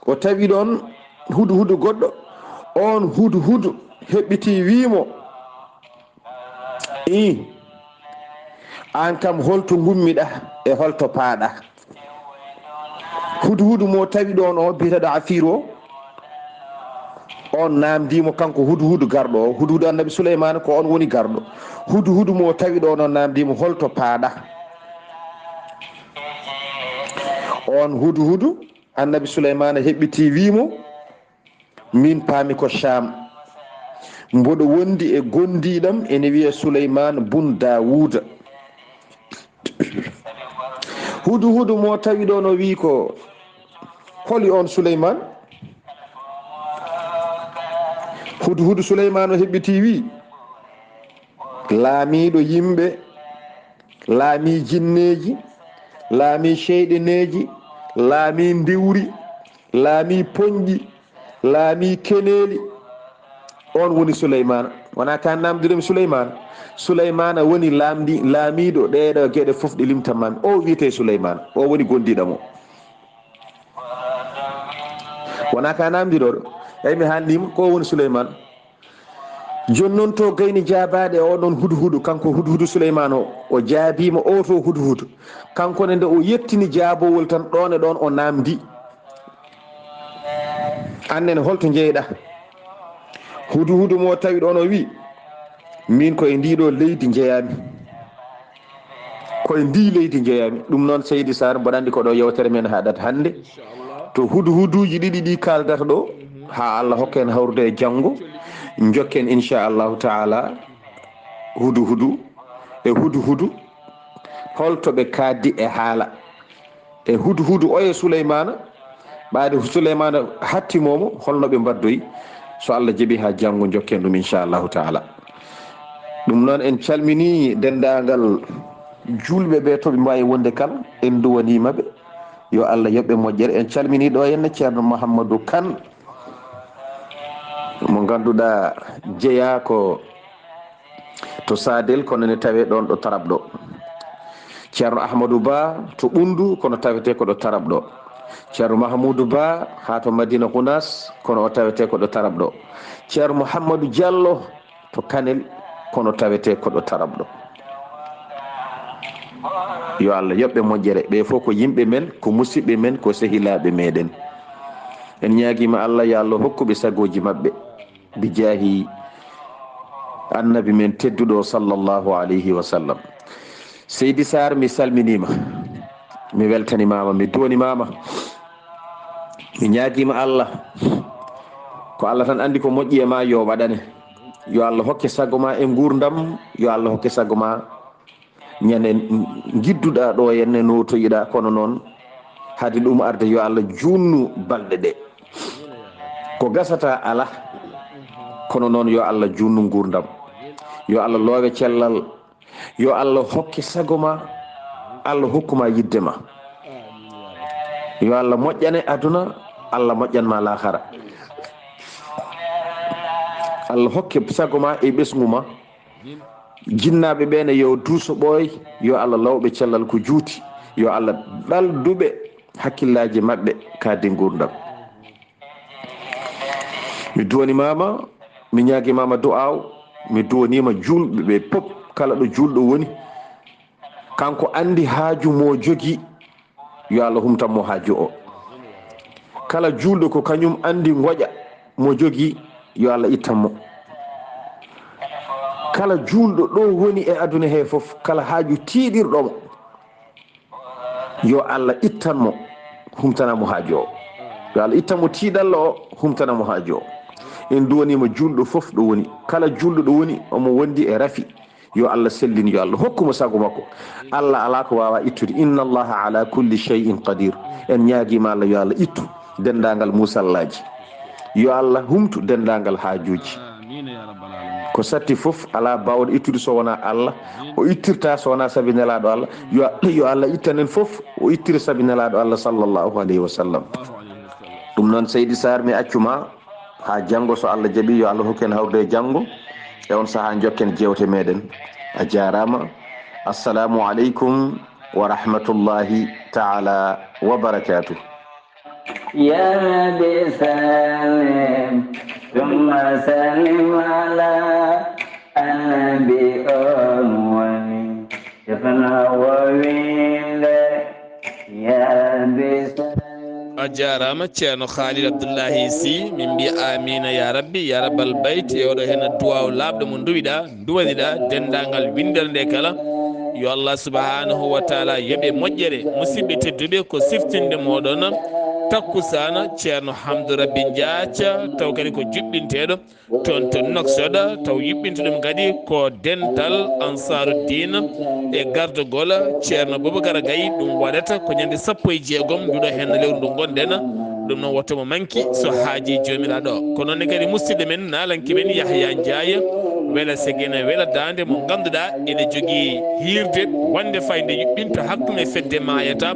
Speaker 3: o tawi ɗon hudu goɗɗo on hudu heɓɓiti wimo an kam holto gummiɗa e holto paaɗa hudu mo tawi ɗon o biyeteɗo Afir o on namdimo kanko hudu garɗo o hudu annabi Souleymane ko on woni garɗo hudu mo tawi ɗon on namdimo holto paaɗa on hudu annabi Souleymane heɓɓiti wimo min paami ko Cham mboɗo wondi e gondiɗam ene wiye Souleymane bun Dawuda hudu mo tawi ɗon o wi ko holi on Souleymane hudu Souleymane o heɓɓiti wi laamiɗo yimɓe laami jinneji laami cheyɗeneji laami ndiwri laami poñƴi laami keneli on woni Souleymane wona ka namdiremi Souleymane woni laamiɗo ɗeɗo gueɗe foof ɗe limtanmami o wiyete Souleymane o woni gondiɗam o wona ka namdiɗoɗo eyi mi haldima ko woni Souleymane joni noon to gayni jabade oɗon hudu kanko hudu Souleymane o jaabima o to hudu kankone nde o yettini jaabowol tan ɗon e ɗon o namdi annene holto jeyɗa hudu mo tawi ɗon o wi min koye ndiɗo leydi jeeyami koye ndi leydi jeeyami ɗum noon Seydi Saar mboɗa andi ko ɗo yewtere men haɗata hande to huduji ɗiɗi ɗi kaldata ɗo ha Allah hokken hawrude e janggo jokken inchallahu taala hudu e hudu holto ɓe kaddi e haala e hudu o e Souleymane ɓaade Souleymane hattimomo holno ɓe mbaddoyi so Allah jaaɓi ha janggo jokken ɗum inchallahu taala ɗum noon en calmini dendagal julɓe ɓe to ɓe mbawi wonde kala en duwanimaɓe yo Allah yoɓɓe moƴƴere en calmini ɗo henne ceerno Mouhamadou Kane mo ganduɗa jeeya ko to Sadel kono ne tawe ɗon ɗo Tarab ɗo ceerno Ahmadou Ba to Ɓundu kono tawete ko ɗo Tarab ɗo ceerno Mahamoudou Ba ha to Madina Gounas kono o tawete ko ɗo Tarab ɗo ceerno Mouhamadou Diallo to Kanel kono tawete ko ɗo Tarab ɗo yo Allah yoɓɓe moƴƴere ɓe fof ko yimɓe men ko musidɓe men ko sehilaɓe meɗen en ñaguima Allah yo Allah hokkuɓe sagoji mabɓe bi jaahi annabi men tedduɗo sallllahu alayhi wa sallam Seydi Saar mi salminima mi weltanimama mi duwanimama mi ñaguima Allah ko Allah tan andi ko moƴƴi e ma yo waɗane yo Allah hokke sago ma e gurdam, yo Allah hokke sago ma ñande gidduɗa ɗo henne no toyiɗa, kono noon hade ɗum arde yo Allah junnu balɗe ɗe ko gasata ala, kono noon yo Allah junnu gurdam, yo Allah loowe cellal, yo Allah hokke sago ma, Allah hokkuma yidde ma, yo Allah moƴƴane aduna, Allah moƴƴanma lahara, Allah hokke sago ma e ɓesgu ma. Jinnaɓe ɓene yo duuso ɓooy, yo Allah lawɓe cellal ko juuti, yo Allah ɗalduɓe hakkillaji maɓɓe kadde gurdam. mi duwanimama, mi ñaguimama du'aw, mi duwanima julɓe ɓe pop, kala ɗo julɗo woni kanko andi haaju mo jogui, yo Allah humtanmo haaju o. Kala julɗo ko kañum andi goƴa mo jogui, yo Allah ittanmo. Kala julɗo ɗo woni e aduna he foof, kala haaju tiiɗirɗomo, yo Allah ittanmo, humtanamo haaju o, yo Allah ittanmo tiiɗalla o, humtanamo haaju o. En duwanima julɗo foof ɗo woni, kala julɗo ɗo woni omo wondi e rafi, yo Allah sellin, yo Allah hokkumo sago makko. Allah ala ko wawa ittude, inna allaha ala kulli shay'in qadir. En ñaaguima Allah yo Allah ittu dendagal musallaji, yo Allah humtu dendagal haajuji. Ko satti foof ala bawɗo ittude so wona Allah, o ittirta so wona saabi nelaɗo Allah, yo Allah ittanen foof, o ittira saabi nelaɗo Allah sallllahu alayhi wa sallam. ɗum noon Seydi Saar mi accuma ha janggo, so Allah jaaɓi yo Allah hokken hawrude e janggo e on saaha jokken jewte meɗen. A jarama. Assalamu aleykum wa rahmatullahi taala wa barakatuh.
Speaker 1: يا رب سلم ثم سلم على النبي أول شفنا وويل يا رب
Speaker 2: a jarama ceerno Khalid Abdullahi Sy, min mbi amina ya rabbi ya rabbal bayt. e oɗo hen duwaw labɗo mo duwiɗa duwaniɗa dendagal windere nde kala, yo Allah subhanahu wa taala yoɓe moƴƴere musidɓe tedduɓe ko siftinde moɗon takkusana ceerno Hamdou Rabbi Diathia, taw kadi ko juɓɓinteɗo toon to Nouakchott, taw yuɓɓinta ɗum kadi ko dental Ansaruddin e gardogol ceerno Boubacara Gaye. ɗum waɗata ko ñande 16 nduɗo hen lewru ndu gonɗen, ɗum noon wattomo manki so haaji jomiraɗo. ko noonne kadi musidɗo men nalanki men Yahya Ndiaye, wela segene wela dande mo ganduɗa ene jogui hirde wonde fayde yuɓɓinta hakkude fedde mayata,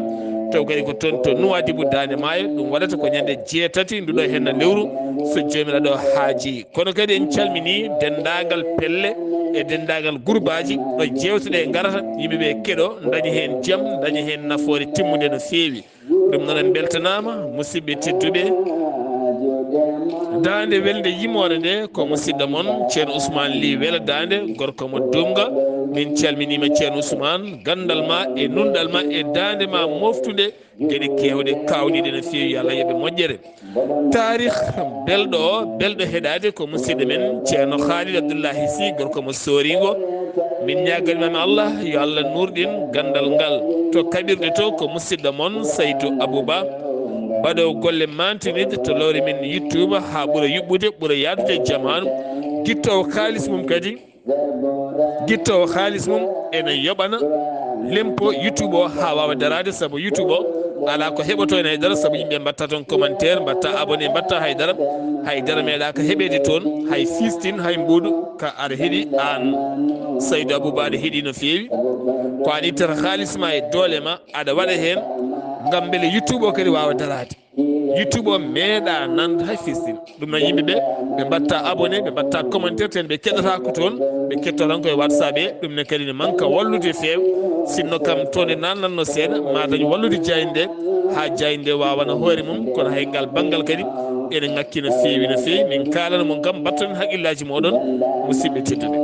Speaker 2: taw kadi ko toon to Nouadhibou Dande Maayo. ɗum waɗata ko ñande 6 nduɗo hen lewru so jomiraɗo haaji. kono kadi en calmini dendagal pelle e dendagal groupe aji ɗo jewteɗe garata, yimɓeɓe keɗo dañi hen jaam, dañi hen nafoore timmude no feewi. ɗum noon en beltanama musidɓe tedduɓe. dande welde yimore nde ko musidɗo moon ceerno Ousmane Ly wela dande, gorko mo dumga. min calminima ceerno Ousmane, gandal ma e nunɗal ma e dande ma moftude gueɗe kewɗe kawniɗe no feewi, Allah yoɓe moƴƴere. tarikh belɗo o belɗo heɗade ko musidɗo men ceerno Khalid Abdullahi Sy, gorko mo sorigo. min ñaganimami Allah yo Allah nurɗin gandal ngal to kaɓirɗe to ko musidɗo moon Saydou Abouba, baɗowo golle mantinide to lowre min YouTube ha ɓuura yuɓɓude, ɓuura yadude jamanu. guittowo halis mum kadi, guittowo halis mum ene yoɓana lempo YouTube o ha wawa darade, saabu YouTube o ala ko heɓoto en haydara, saabu yimɓe mbatta toon commentaire, mbatta abonné, mbatta haydara meeɗa ko heɓede toon hay fistin hay mbuɗu. ka aɗa heeɗi an Saydou Abouba, aɗa heeɗi no feewi, ko an ittata halis ma e doole ma aɗa waɗa hen gam beele YouTube o kadi wawa darade. YouTube o meeɗa nande hay fistin. ɗum noon yimɓeɓe ɓe mbatta abonné, ɓe mbatta commentaire, ten ɓe keɗata ko toon, ɓe ketto tan koye WhatsApp ɓe. ɗum ne kadi ne manque wallude feew, sinno kam toon e nannanno seeɗa ma dañi wallude jayinde ha jayinde wawana hoore mum. kono hay ngal banggal kadi ene ngakki no feewi no feewi. min kalana mon kam battonen haqqillaji moɗon musidɓe tedduɓe.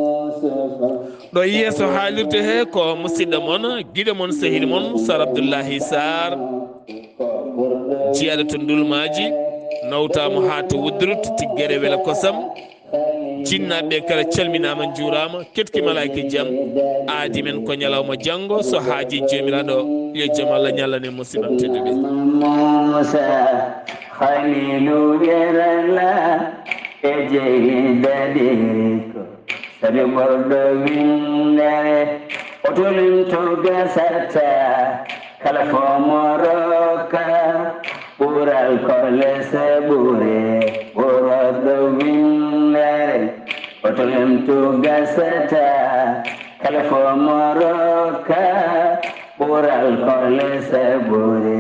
Speaker 2: ɗo yeeso haalirde he ko musidɗo moon guiɗo moon sehil moon Sar Abdullahi Saar, jiyaɗo to ndulmaji, nawtamo ha to Woudrot tiggere wela kosam. jinnaɓe kala calminama juurama, ketki malaika jaam aadi men ko ñalawma janggo so haaji jomiraɗo yo jaam Allah ñallane musidɓam tedduɓe.
Speaker 1: Musa Khalilu Yerala ejeyi dadiriko sabi ɓorɗo windere otolin to gasata kala fomoroka ɓural kolese ɓure ɓoroɗo windere otolin to gasata kala fomoroka ɓural kolese ɓure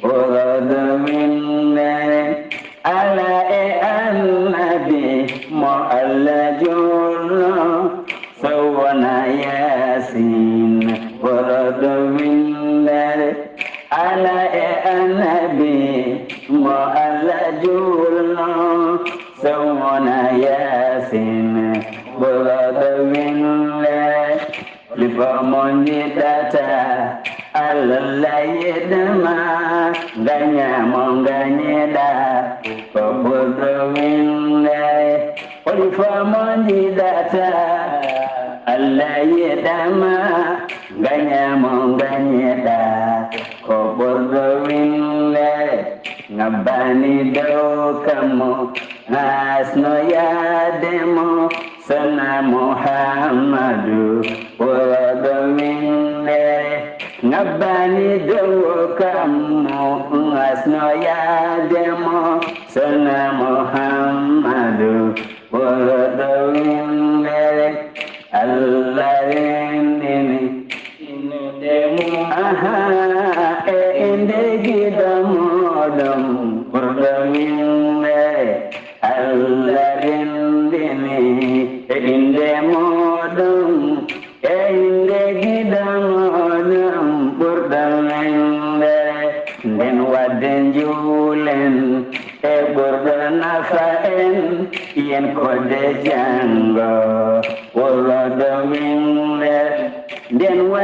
Speaker 1: ɓoroɗo windere ala e annabi mo Allah jurno sowona yasin ɓoroɗo windere ala e annabi mo Allah jurno sowona yasin ɓoroɗo windere lipo mo jiɗata Allah yiɗma gañamo gañeɗa ko ɓurɗo windere lipo mo jiɗata Allah yiɗama gañamo gañeɗa ko ɓurɗo windere ngabbani dow kammo hasno yaademo sona Muhammadu ɓurɗo windere ngabbani dow kammo hasno yaademo sona Muhammadu ɓurɗo windere Allah rendini e inde giɗo moɗon ɓurɗo windere Allah rendini e inde moɗon e inde giɗo moɗon ɓurɗo windere nden wadde juulen e ɓurɗo nafa en yen kode jango ɓurɗo windere nden